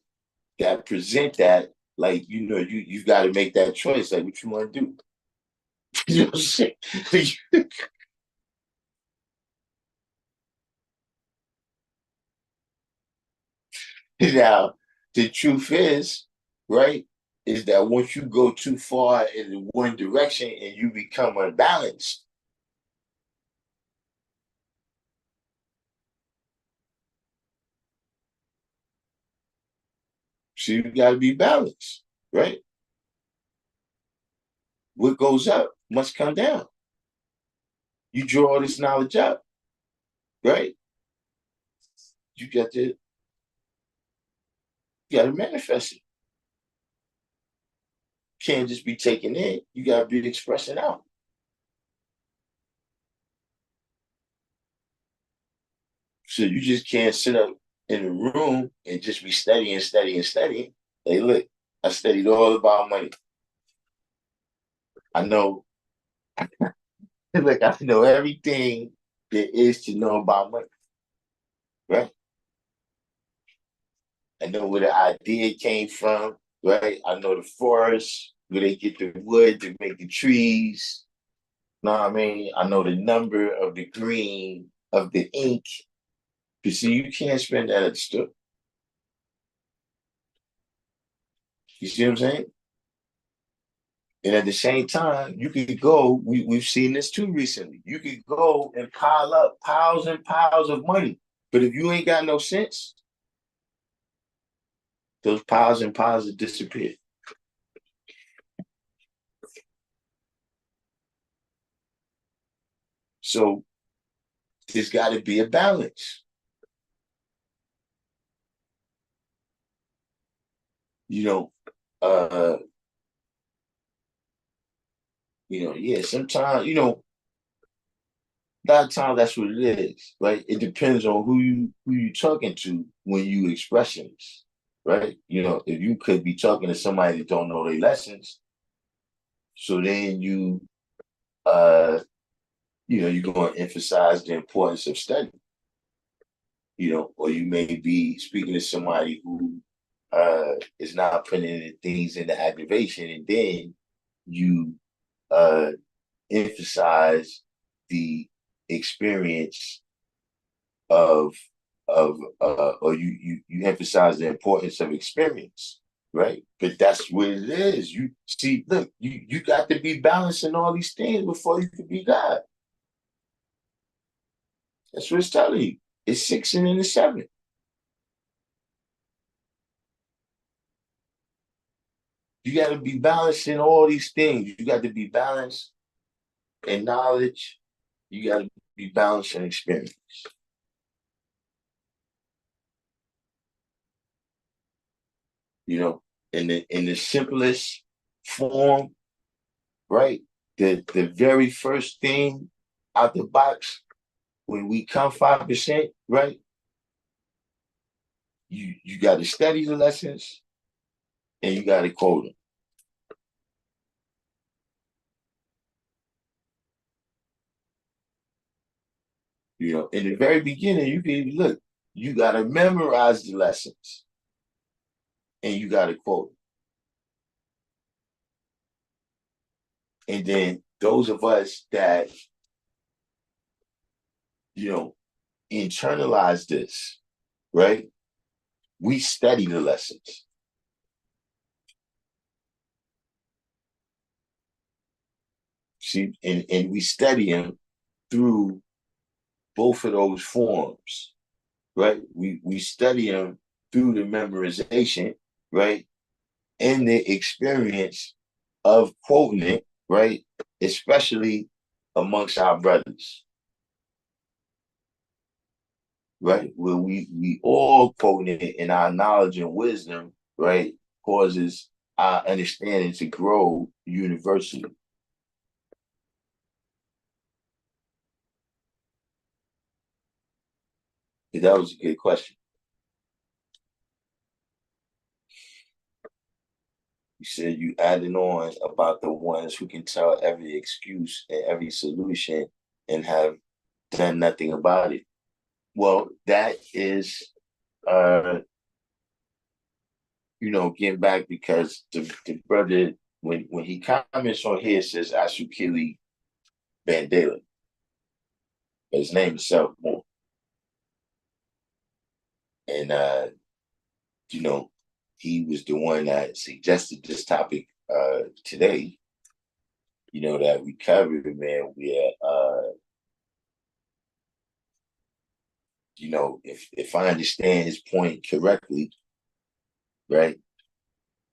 S1: present that like you got to make that choice. Like, what you want to do? You know what I'm saying? Now, the truth is, right, is that once you go too far in one direction and you become unbalanced, so you got to be balanced, right? What goes up must come down. You draw all this knowledge up, right? You got to you got to manifest it. Can't just be taking in. You got to be expressing out. So you just can't sit up in a room and just be studying, studying, studying. Hey, look, I studied all about money. I know, look, I know everything there is to know about money, right? I know where the idea came from, right? I know the forest, where they get the wood to make the trees. Know what I mean? I know the number of the green of the ink. You see, you can't spend that at the store. You see what I'm saying? And at the same time, you could go, we've seen this too recently. You could go and pile up piles and piles of money. But if you ain't got no sense, those piles and piles will disappear. So there's got to be a balance. You know, uh, yeah, sometimes, a lot of times that's what it is, right? It depends on who you talking to when you expressing this, right? If you could be talking to somebody that don't know their lessons, so then uh you're going to emphasize the importance of study, or you may be speaking to somebody who is not putting the things into activation, and then you uh emphasize the experience of or you emphasize the importance of experience, right? But that's what it is. You see, look, you got to be balancing all these things before you can be God. That's what it's telling you. It's 6 and then the 7. You got to be balancing all these things. You got to be balanced in knowledge. You got to be balanced in experience. In the simplest form, right? The very first thing out the box when we come 5%, right? You got to study the lessons and you got to quote them. In the very beginning, you can look. You got to memorize the lessons and you got to quote them. And then those of us that you know internalize this, right? We study the lessons. See, and we study them through both of those forms, right? We study them through the memorization, right? And the experience of quoting it, right? Especially amongst our brothers, right? Where we all quoting it and our knowledge and wisdom, right, causes our understanding to grow universally. That was a good question. You said you added on about the ones who can tell every excuse and every solution and have done nothing about it. Well, that is, uh, getting back because the brother, when he comments on here, says Ashukili Bandela. His name is Self Moore. And, you know, he was the one that suggested this topic today, that we covered, man, where, if I understand his point correctly, right,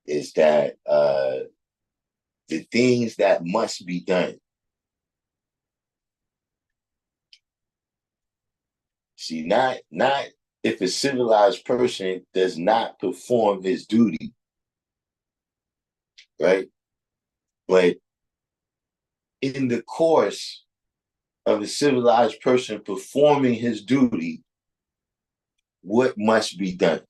S1: is that the things that must be done. See, not if a civilized person does not perform his duty, right? But in the course of a civilized person performing his duty, what must be done?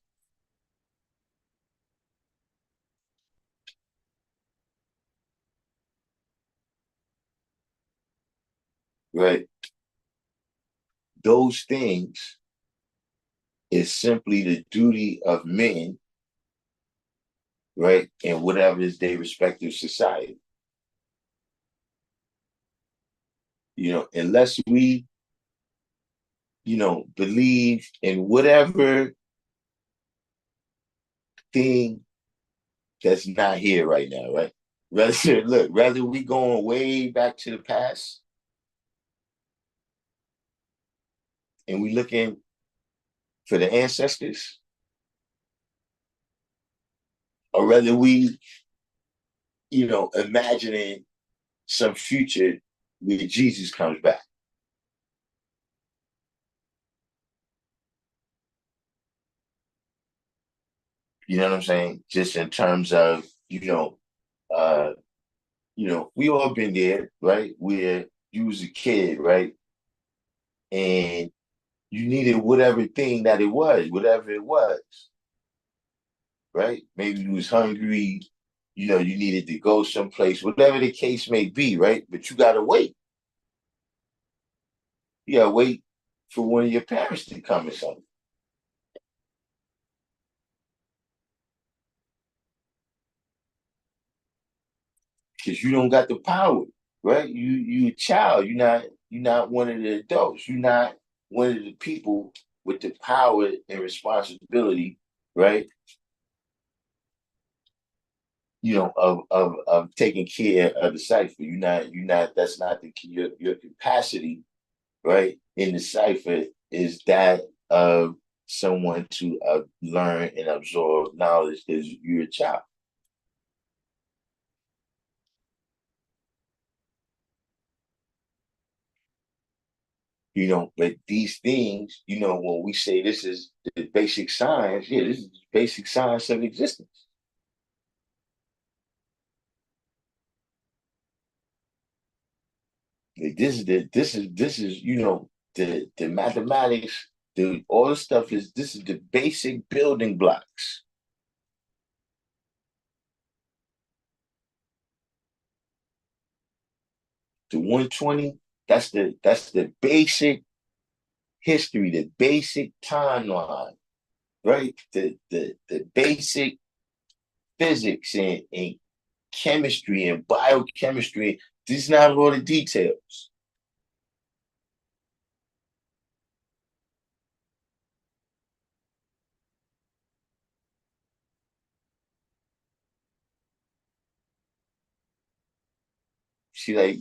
S1: Right? Those things is simply the duty of men, right? And whatever is their respective society. Unless we, believe in whatever thing that's not here right now, right? Rather we going way back to the past and we looking for the ancestors, or rather we, imagining some future where Jesus comes back. You know what I'm saying? Just in terms of, uh, we all been there, right? Where you was a kid, right? And you needed whatever thing that it was, whatever it was, right? Maybe you was hungry, you needed to go someplace, whatever the case may be, right? But you gotta wait. You gotta wait for one of your parents to come or something. Because you don't got the power, right? You a child. You're not one of the adults. You're not one of the people with the power and responsibility, right? Of taking care of the cipher. You're not that's not your capacity, right? In the cipher is that of someone to learn and absorb knowledge because you're a child. But these things, when we say this is the basic science, yeah, this is the basic science of existence. Like this is the mathematics, the all the stuff is this is the basic building blocks. The 120, that's the basic history, the basic timeline, right? The basic physics and chemistry and biochemistry. These not all the details. See, like,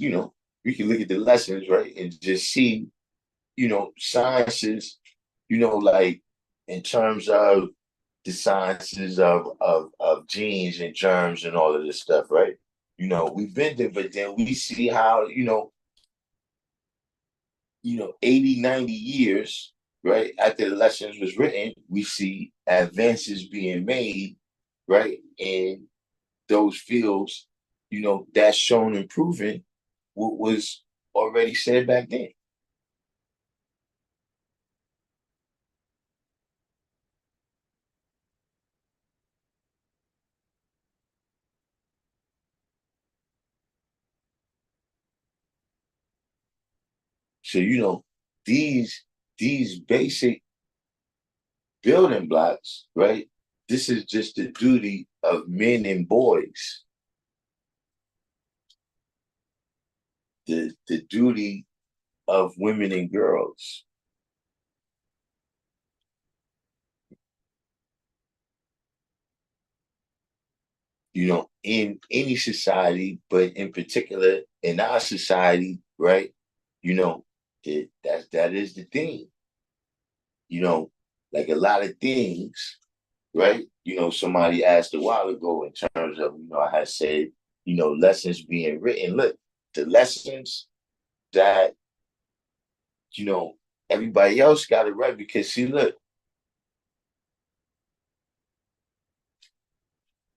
S1: we can look at the lessons, right, and just see, sciences, like in terms of the sciences of genes and germs and all of this stuff, right? We've been there, but then we see how, 80, 90 years, right, after the lessons was written, we see advances being made, right, in those fields, that's shown and proven what was already said back then. So, these these basic building blocks, right? This is just the duty of men and boys, the duty of women and girls, in any society, but in particular in our society, right? You know, that is the thing. You know, like a lot of things, right? Somebody asked a while ago in terms of, I had said, lessons being written. Look, the lessons that, you know, everybody else got it right because see, look,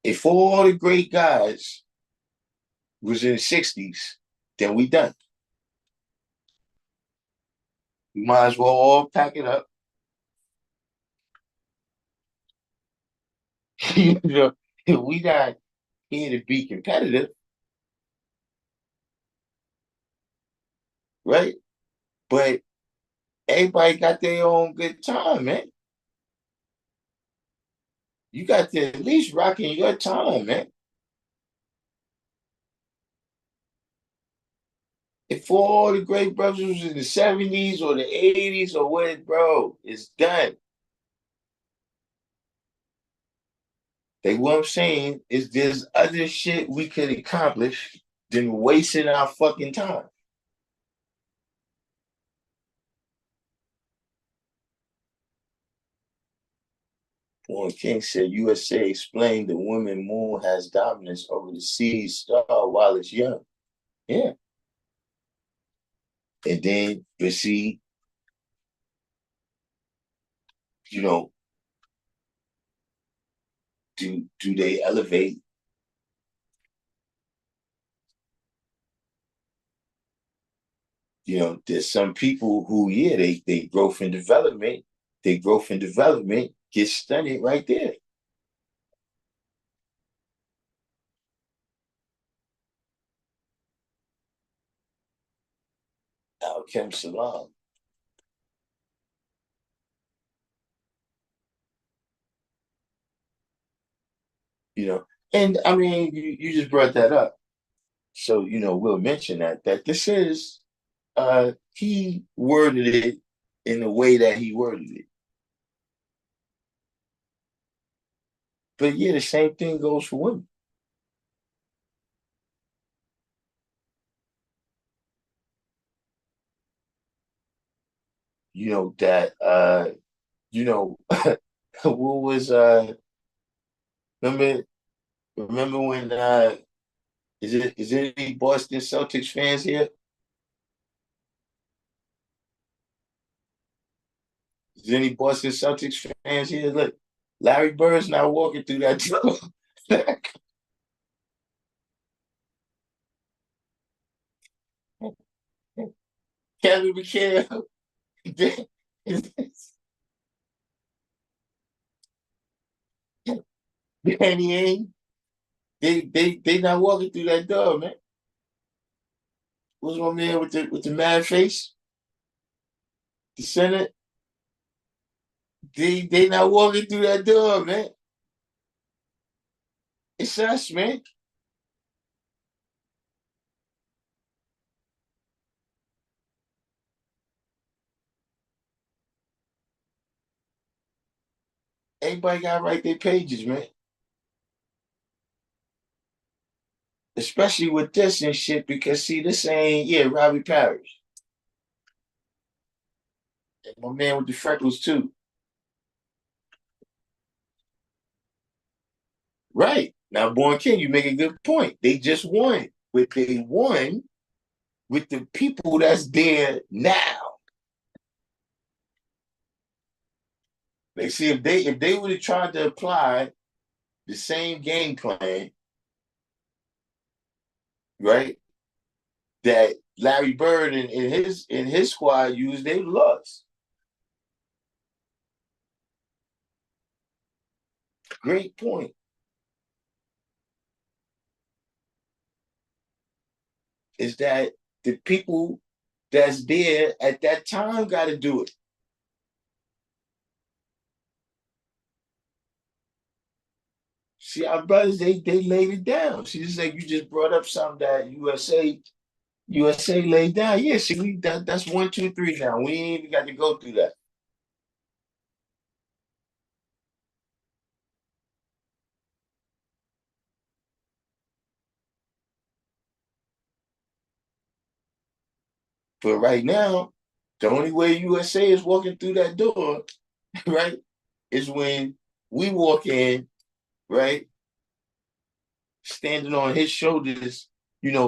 S1: if all the great guys was in the 60s, then we done. We might as well all pack it up. We not here to be competitive, right? But everybody got their own good time, man. You got to at least rock in your time, man. If all the great brothers was in the 70s or the 80s or what, bro, it's done. Like what I'm saying is there's other shit we could accomplish than wasting our fucking time. When King said USA explained the woman moon has dominance over the seed star while it's young. Yeah. And then you see, you know, do they elevate? There's some people who, yeah, they growth and development gets stunted right there. Alchem Salam. You know, and I mean, you just brought that up. So, we'll mention that this is he worded it in the way that he worded it. But yeah, the same thing goes for women. That you know, what was remember remember when is there any Boston Celtics fans here? Is there any Boston Celtics fans here? Look, Larry Bird's not walking through that door. Kevin McHale, Danny Ainge, they not walking through that door, man. What's my man with the mad face? The Senate, they not walking through that door, man. It's us, man. Everybody got to write their pages, man. Especially with this and shit, because see, this ain't Robbie Parrish. And my man with the freckles too. Right. Now, Born King, you make a good point. They just won. But they won with the people that's there now. Like, see, if they would have tried to apply the same game plan, right, that Larry Bird and his squad used, they lost. Great point. Is that the people that's there at that time got to do it. See, our brothers, they laid it down. See, it's like you just brought up something that USA laid down. Yeah, see, that's 1, 2, 3 now. We ain't even got to go through that. But right now, the only way USA is walking through that door, right, is when we walk in, right, standing on his shoulders,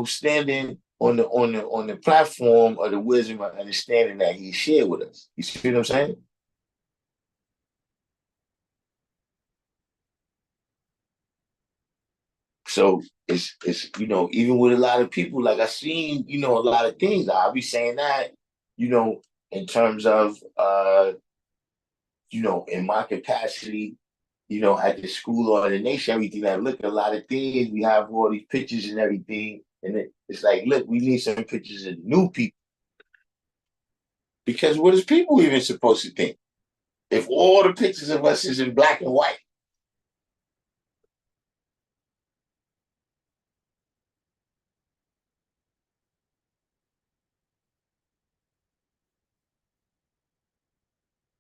S1: standing on the platform of the wisdom and understanding that he shared with us. You see what I'm saying? So it's even with a lot of people, like I seen, a lot of things. I'll be saying that, in terms of in my capacity, at the school or the nation, everything. I look at a lot of things. We have all these pictures and everything. And it's like, look, we need some pictures of new people. Because what is people even supposed to think? If all the pictures of us is in black and white,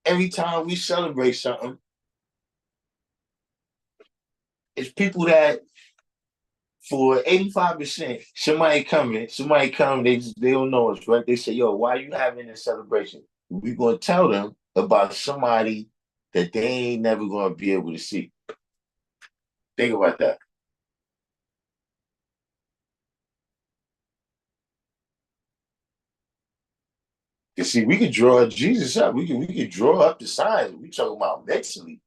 S1: every time we celebrate something, it's people that for 85%, somebody come, they don't know us, right? They say, yo, why are you having this celebration? We're gonna tell them about somebody that they ain't never gonna be able to see. Think about that. You see, we could draw Jesus up. We could draw up the signs. We talking about mentally.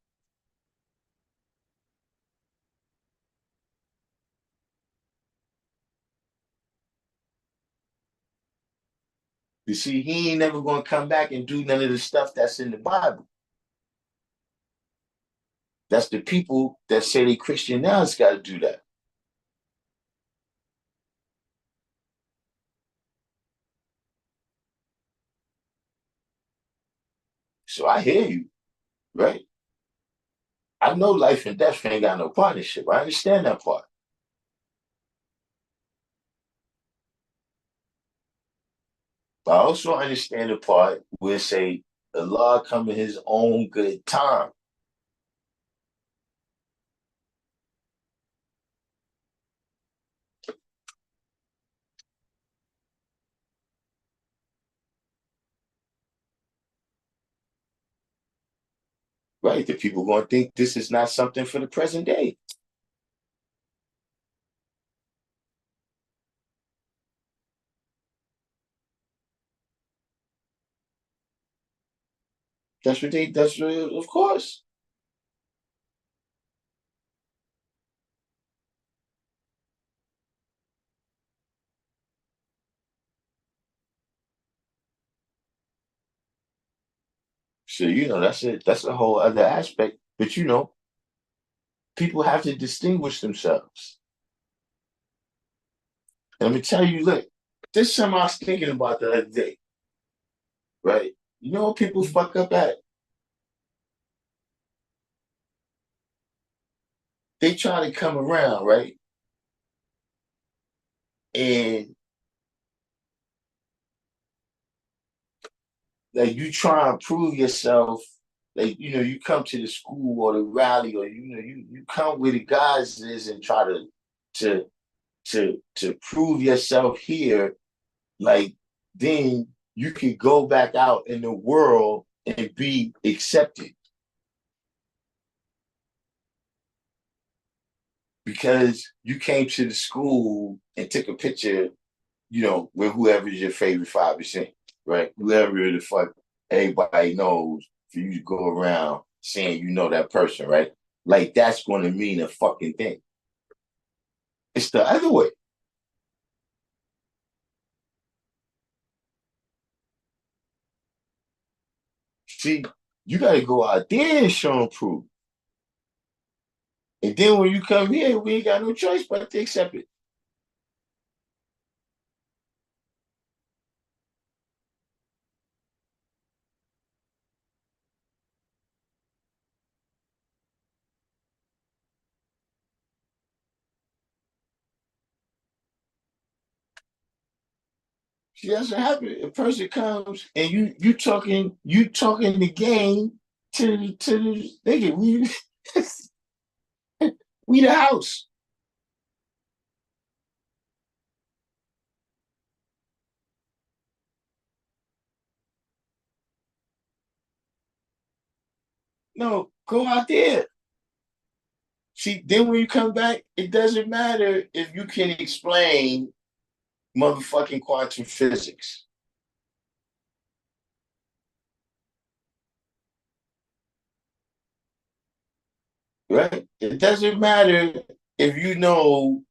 S1: You see, he ain't never gonna come back and do none of the stuff that's in the Bible. That's the people that say they Christian now has got to do that. So I hear you, right? I know life and death ain't got no partnership. I understand that part. But I also understand the part where say Allah come in his own good time. Right? The people gonna think this is not something for the present day. That's what, of course. So, that's a whole other aspect. But people have to distinguish themselves. And let me tell you, look, this is something I was thinking about the other day, right? You know what people fuck up at? They try to come around, right? And like you try and prove yourself, like you come to the school or the rally, or you come where the guys is and try to to prove yourself here, like then you can go back out in the world and be accepted because you came to the school and took a picture, with whoever is your favorite 5%, right? Whoever the fuck everybody knows for you to go around saying that person, right? Like that's going to mean a fucking thing. It's the other way. See, you got to go out there and show and prove. And then when you come here, we ain't got no choice but to accept it. See, that's what happens. A person comes and you talking the game to the nigga. We the house. No, go out there. See, then when you come back, it doesn't matter if you can explain motherfucking quantum physics, right? It doesn't matter if you know,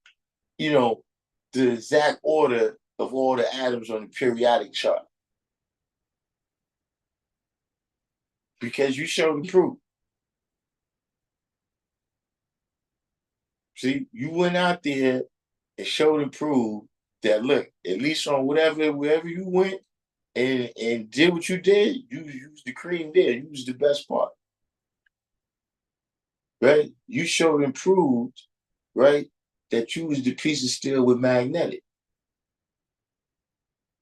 S1: the exact order of all the atoms on the periodic chart because you showed the proof. See, you went out there and showed and proved that look, at least on wherever you went and did what you did, you used the cream there. You was the best part, right? You showed and proved, right, that you was the piece of steel with magnetic,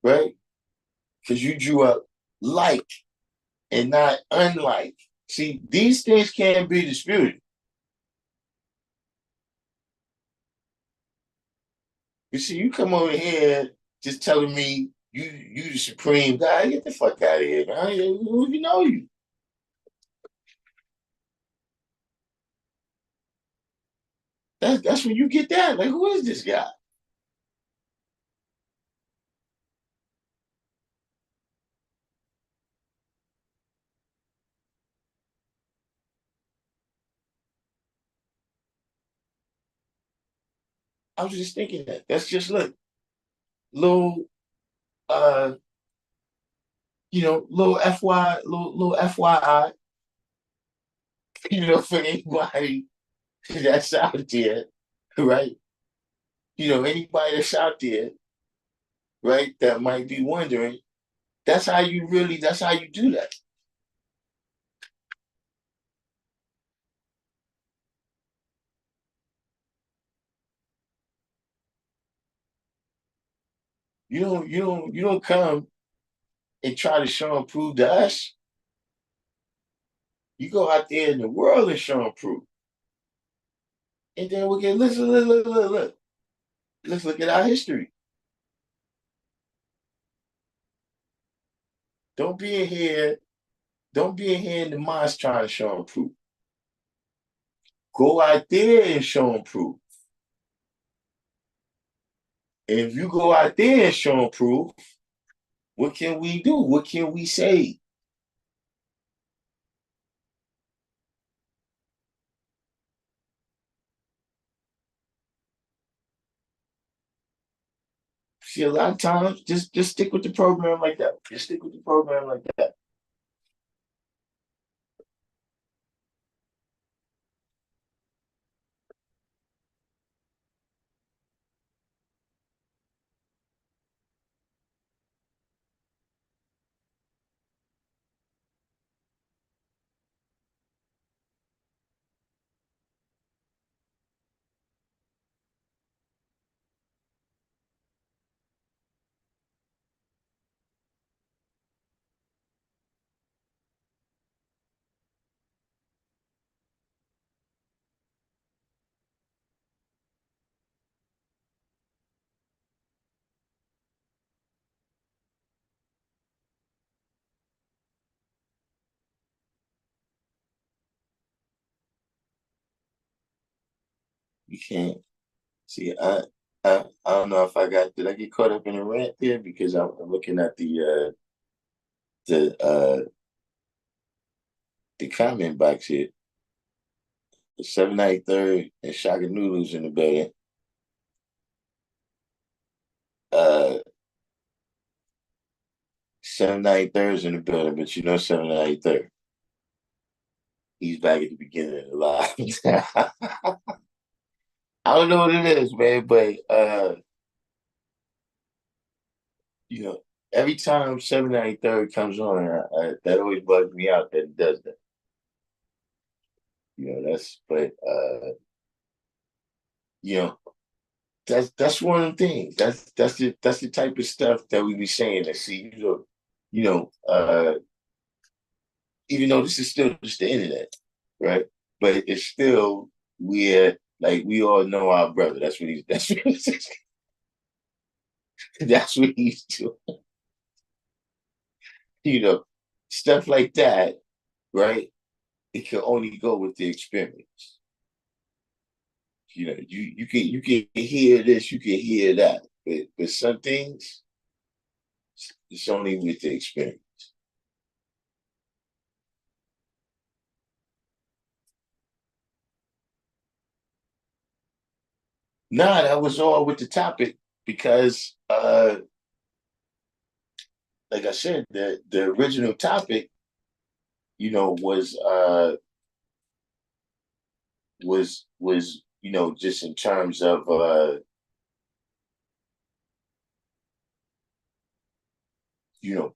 S1: right? Because you drew up like and not unlike. See, these things can't be disputed. You see, you come over here just telling me you the supreme guy. Get the fuck out of here, man. Who you know you? That's when you get that. Like, who is this guy? I was just thinking that. That's just look, little little little FYI, for anybody that's out there, right? Anybody that's out there, right, that might be wondering, that's how you do that. You don't come and try to show and prove to us. You go out there in the world and show and prove. And then we get listen, look. Let's look at our history. Don't be in here, don't be in here in the mosque trying to show and prove. Go out there and show and prove. And if you go out there and show and prove, what can we do? What can we say? See, a lot of times, just stick with the program like that. Just stick with the program like that. You can't see. I don't know if did I get caught up in a rant there because I'm looking at the the comment box here. The 793rd and Shaka Noodles in the building. Uh, 793rd is in the building, but 793rd. He's back at the beginning of the live. I don't know what it is, man, but you know, every time 793rd comes on, that always bugs me out that it does that. That's but you know, that's one of the things. That's the type of stuff that we be saying that see, you know, even though this is still just the internet, right? But it's still weird. Like we all know our brother. That's what he's doing. You know, stuff like that, right? It can only go with the experience. You can hear this, you can hear that, but some things it's only with the experience. Nah, that was all with the topic because like I said, the original topic, was just in terms of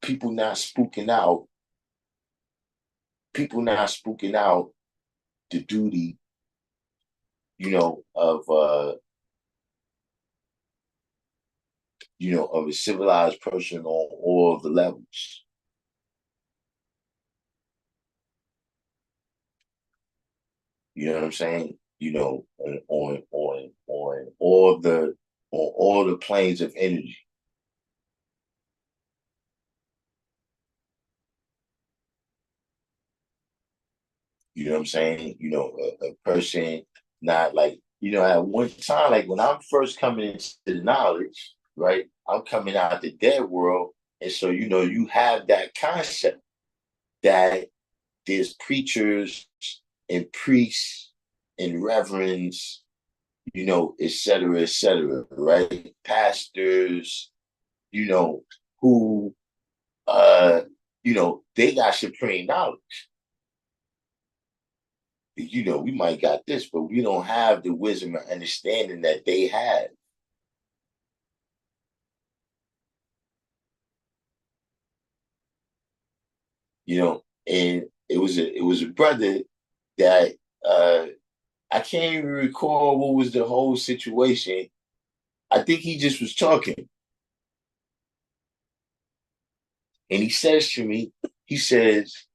S1: people not spooking out, the duty, of of a civilized person on all the levels. You know what I'm saying? On all the planes of energy. You know what I'm saying? A person not like, at one time, like when I'm first coming into the knowledge, right? I'm coming out of the dead world. And so, you have that concept that there's preachers and priests and reverends, et cetera, right? Pastors, who uh they got supreme knowledge. We might got this, but we don't have the wisdom and understanding that they have. And it was a brother that I can't even recall what was the whole situation. I think he just was talking. And he says to me, he says,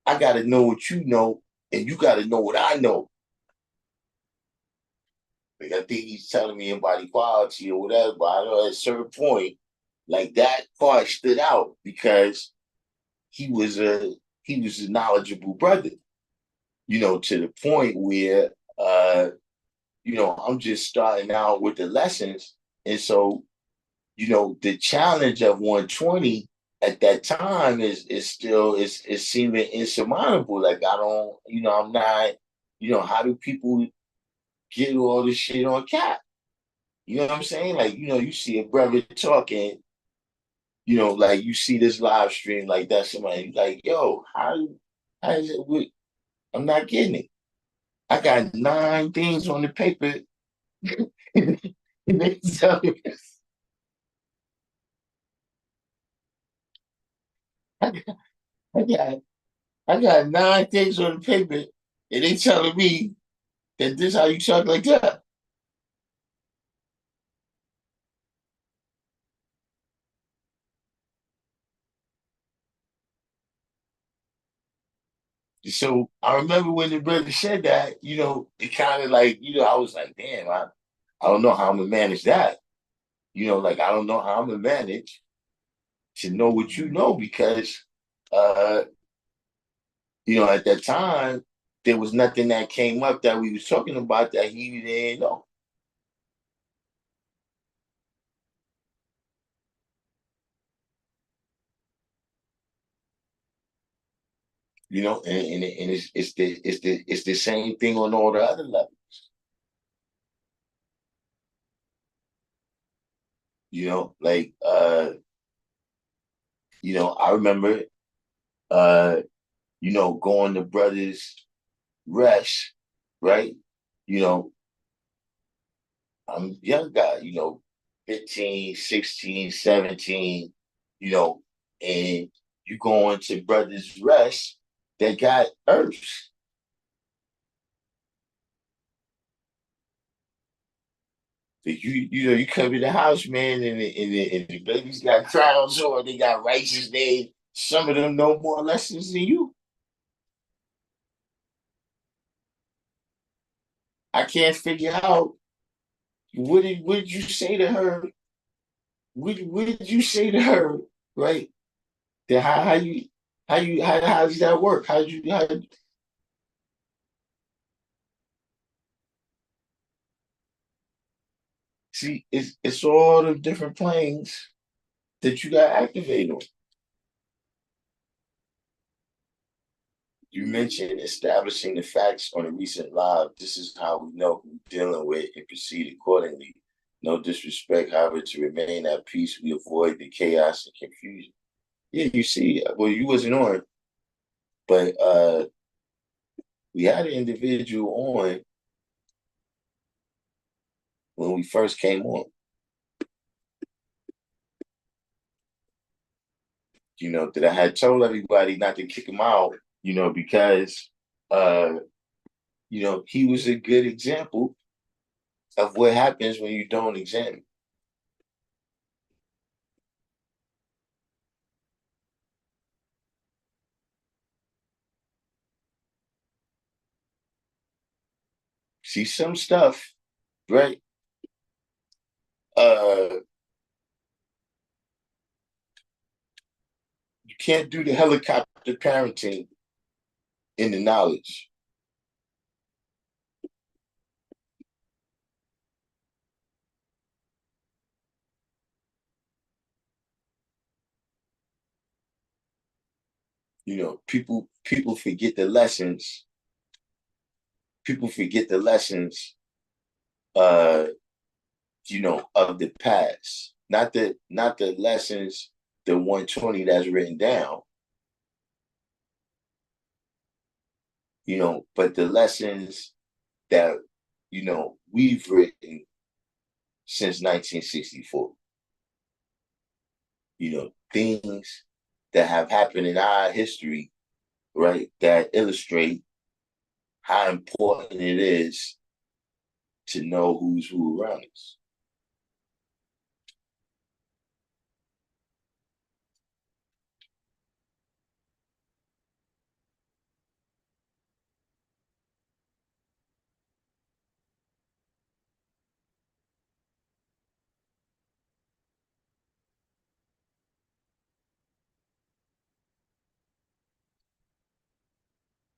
S1: I gotta know what you know, and you gotta know what I know. Like I think he's telling me about equality or whatever, but I know at a certain point, like that part stood out because he was a he was a knowledgeable brother, to the point where I'm just starting out with the lessons. And so, the challenge of 120 at that time is still is seeming insurmountable. Like I don't, I'm not, how do people get all this shit on cap? You know what I'm saying? Like, you see a brother talking, like you see this live stream like that, somebody like, yo, how is it? I'm not getting it. I got 9 things on the paper. And they tell me, I got, I got, I got 9 things on the paper, and they telling me that this how you talk like that. So I remember when the brother said that, it kind of like, I was like, damn, I don't know how I'm gonna manage that. Like I don't know how I'm gonna manage to know what you know because uh, at that time there was nothing that came up that we was talking about that he didn't know. And it's the same thing on all the other levels. Like I remember uh, going to brothers rest, right? You know, I'm a young guy, 15, 16, 17, you know, and you go into brothers rest that got herbs. So you come in the house, man, and the babies got crowns on, they got righteous name. Some of them know more lessons than you. I can't figure out what did you say to her? What did you say to her? Right? Then how does that work? How see it's all the different planes that you got activated on. You mentioned establishing the facts on a recent live. This is how we know who we're dealing with and proceed accordingly. No disrespect, however, to remain at peace, we avoid the chaos and confusion. Yeah, you see, well, you wasn't on, but we had an individual on when we first came on. That I had told everybody not to kick him out, because uh, he was a good example of what happens when you don't examine. See some stuff, right? Uh, you can't do the helicopter parenting in the knowledge. People forget the lessons. People forget the lessons, of the past, not the lessons. the 120 that's written down, but the lessons that, we've written since 1964, things that have happened in our history, right, that illustrate how important it is to know who's who around us.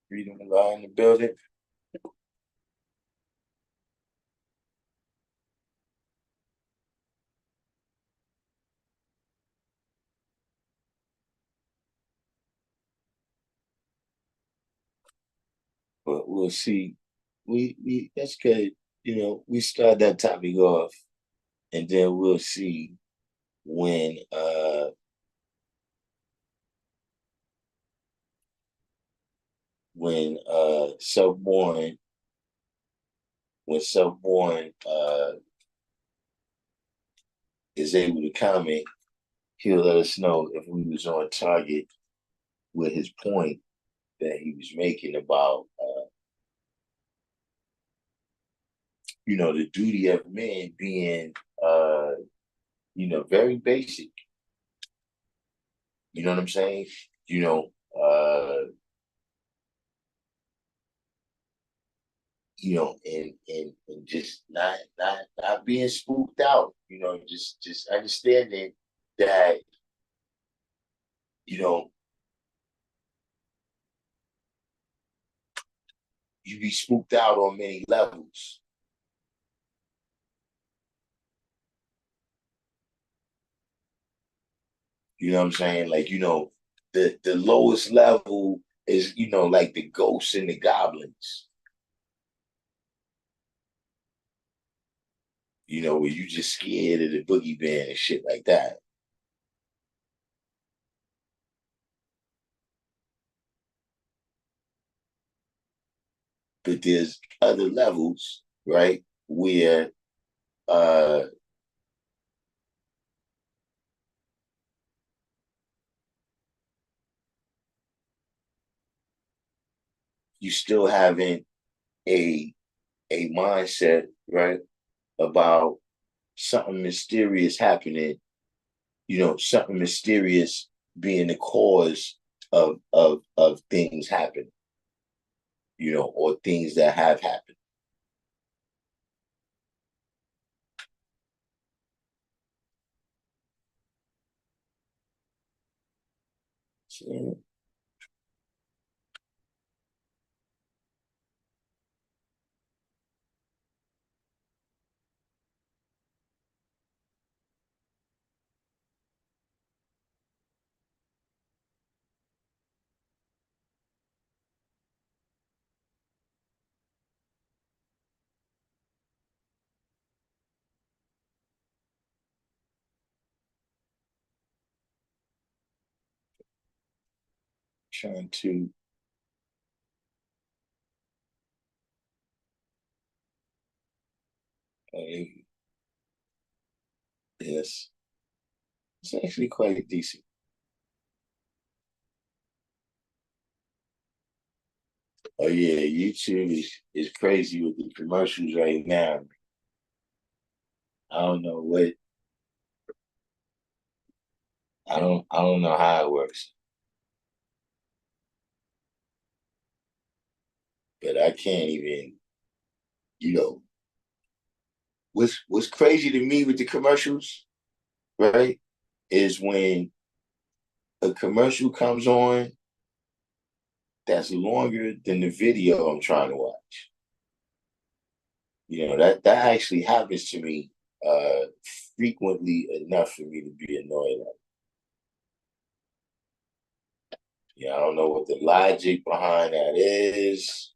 S1: Freedom of law in the building. But we'll see. We that's good. We start that topic off, and then we'll see when when self-born when self-born is able to comment, he'll let us know if we was on target with his point that he was making about the duty of men being very basic. You know what I'm saying? You know, uh, and just not being spooked out, just understanding that, you know, you be spooked out on many levels. You know what I'm saying? Like, the lowest level is, like the ghosts and the goblins, where you just scared of the boogeyman and shit like that. But there's other levels, right, where uh you still having a mindset, right, about something mysterious happening, something mysterious being the cause of things happening, or things that have happened. So, trying to uh, yes, it's actually quite decent. Oh yeah, YouTube is crazy with the commercials right now. I don't know what I don't know how it works, but I can't even, you know, what's crazy to me with the commercials, right? Is when a commercial comes on that's longer than the video I'm trying to watch. That actually happens to me uh frequently enough for me to be annoyed at. I don't know what the logic behind that is.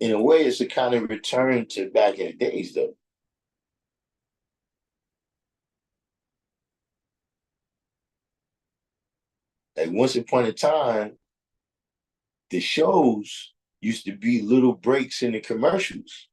S1: in a way, it's a kind of return to back in the days, though. Like once upon a time, the shows used to be little breaks in the commercials.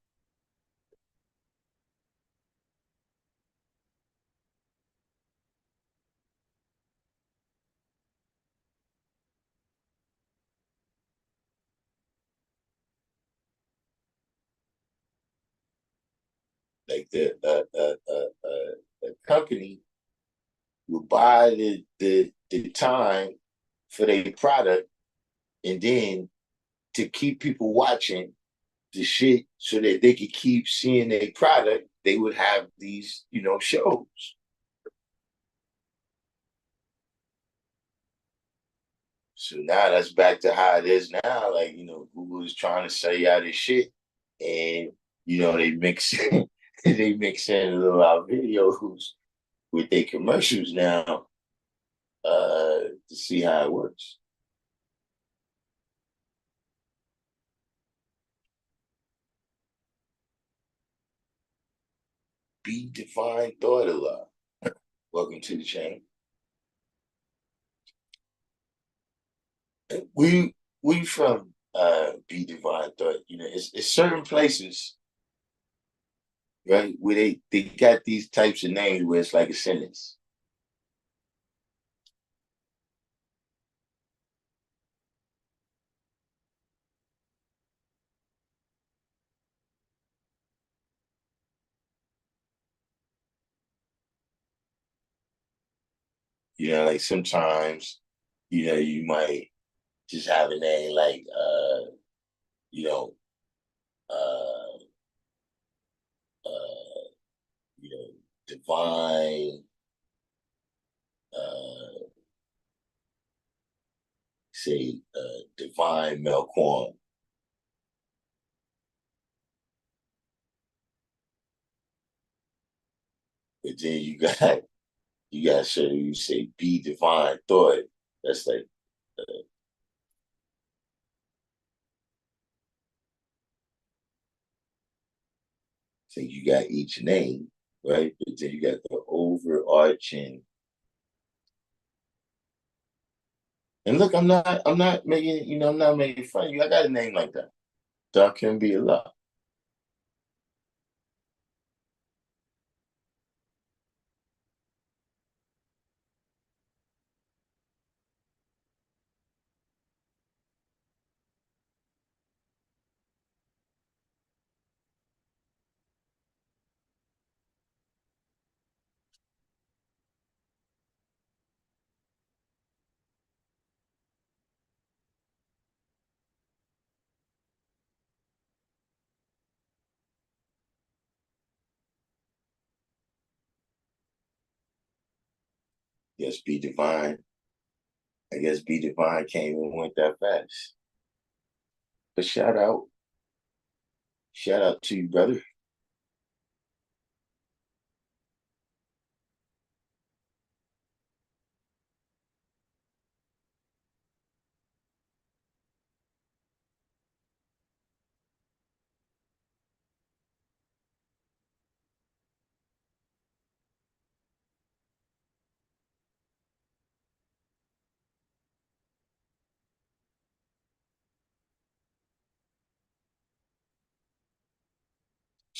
S1: Like the company would buy the time for their product, and then to keep people watching the shit so that they could keep seeing their product, they would have these, shows. So now that's back to how it is now. Like, Google is trying to sell you out this shit. And, they mix they mix in a little out videos with their commercials now to see how it works. Be divine thought Allah. Welcome to the channel. We from Be Divine Thought. It's certain places, right, where they got these types of names where it's like a sentence. Like sometimes, you might just have a name like you know, uh uh, divine uh say divine Melcorn. But then you got so you say be divine thought. That's like so you got each name, right? But then you got the overarching. And look, I'm not making, I'm not making fun of you. I got a name like that. Darkim Be Allah. Yes, Be Divine. I guess Be Divine came and went that fast. But shout out to you, brother.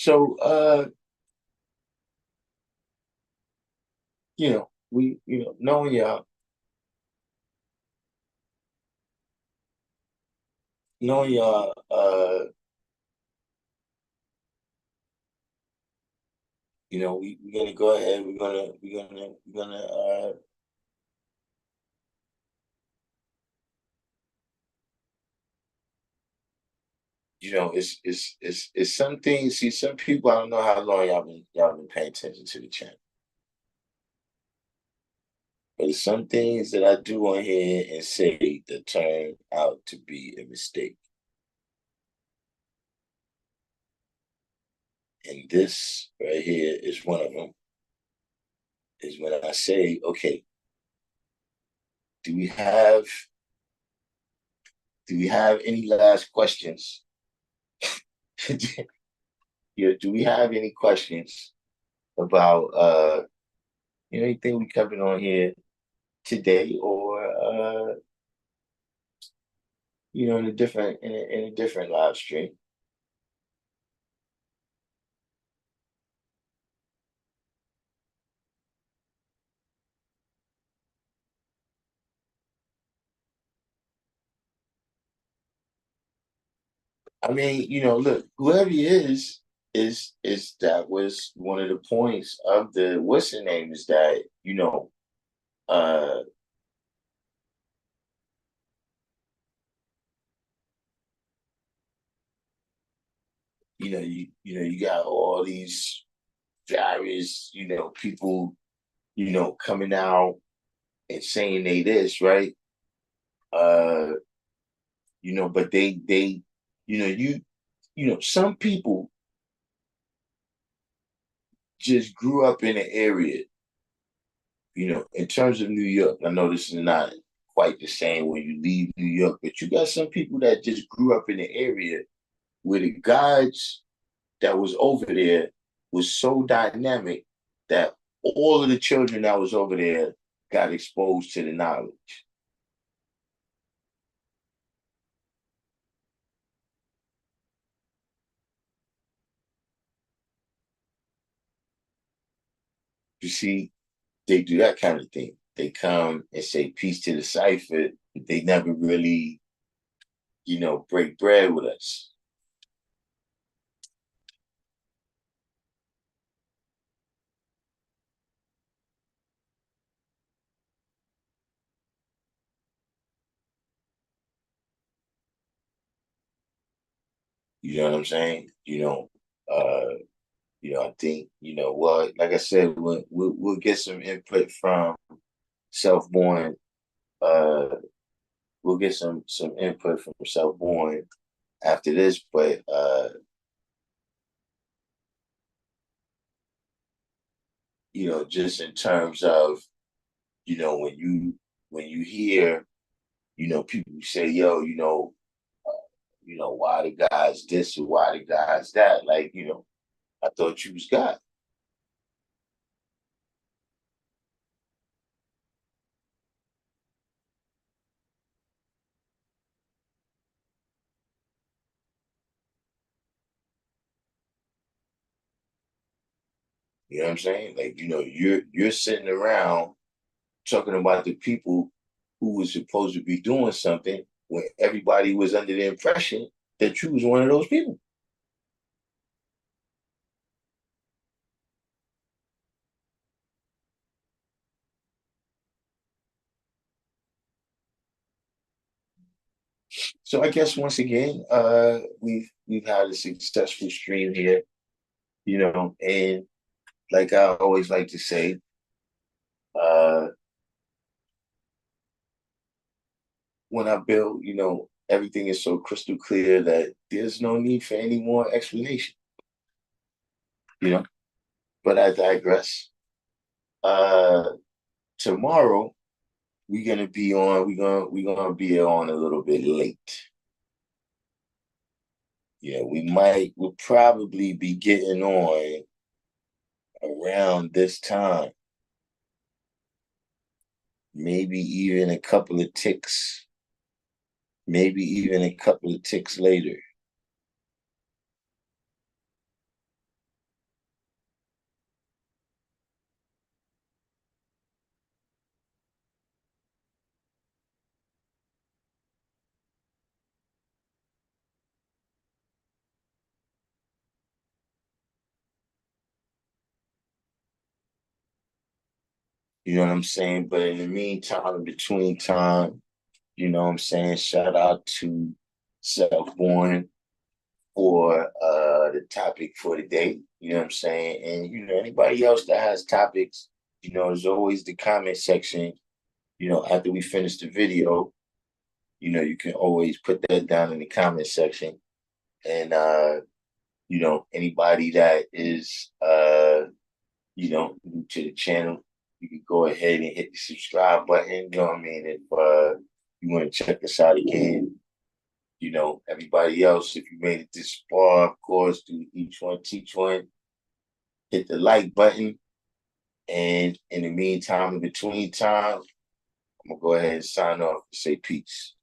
S1: So we, knowing y'all, we're gonna go ahead, we're gonna it's some things. See, some people, I don't know how long y'all been paying attention to the channel, but it's some things that I do on here and say that turn out to be a mistake. And this right here is one of them. Is when I say, okay, do we have do we have any last questions Do we have any questions about anything we covered on here today, or in a different in a different live stream? I mean, look, whoever he is that was one of the points of the what's the name is that, uh you got all these various, people, coming out and saying they this, right? Uh, but they, you know, you some people just grew up in an area, in terms of New York. I know this is not quite the same when you leave New York, but you got some people that just grew up in the area where the guides that was over there was so dynamic that all of the children that was over there got exposed to the knowledge. You see, they do that kind of thing. They come and say peace to the cipher, but they never really, break bread with us. You know what I'm saying? I think, well, like I said, we'll get some input from Self-Born. Uh, we'll get some input from Self-Born after this, but just in terms of, when you hear, people say, yo, why the guys this or why the guys that, like, I thought you was God. You know what I'm saying? Like, you're sitting around talking about the people who was supposed to be doing something when everybody was under the impression that you was one of those people. So I guess once again, we've had a successful stream here, and like I always like to say, uh, when I build, everything is so crystal clear that there's no need for any more explanation, you know. But I digress. Uh, Tomorrow we're gonna be on. We're gonna be on a little bit late. We'll probably be getting on around this time, maybe even a couple of ticks, maybe even a couple of ticks later. You know what I'm saying? But in the meantime, in between time, what I'm saying? Shout out to Self-Born for the topic for the day. You know what I'm saying? And anybody else that has topics, there's always the comment section. After we finish the video, you can always put that down in the comment section. And anybody that is new to the channel, you can go ahead and hit the subscribe button. You know what I mean? If you want to check us out again, You know, everybody else, if you made it this far, of course, do each one, teach one, hit the like button. And in the meantime, in between time, I'm gonna go ahead and sign off and say peace.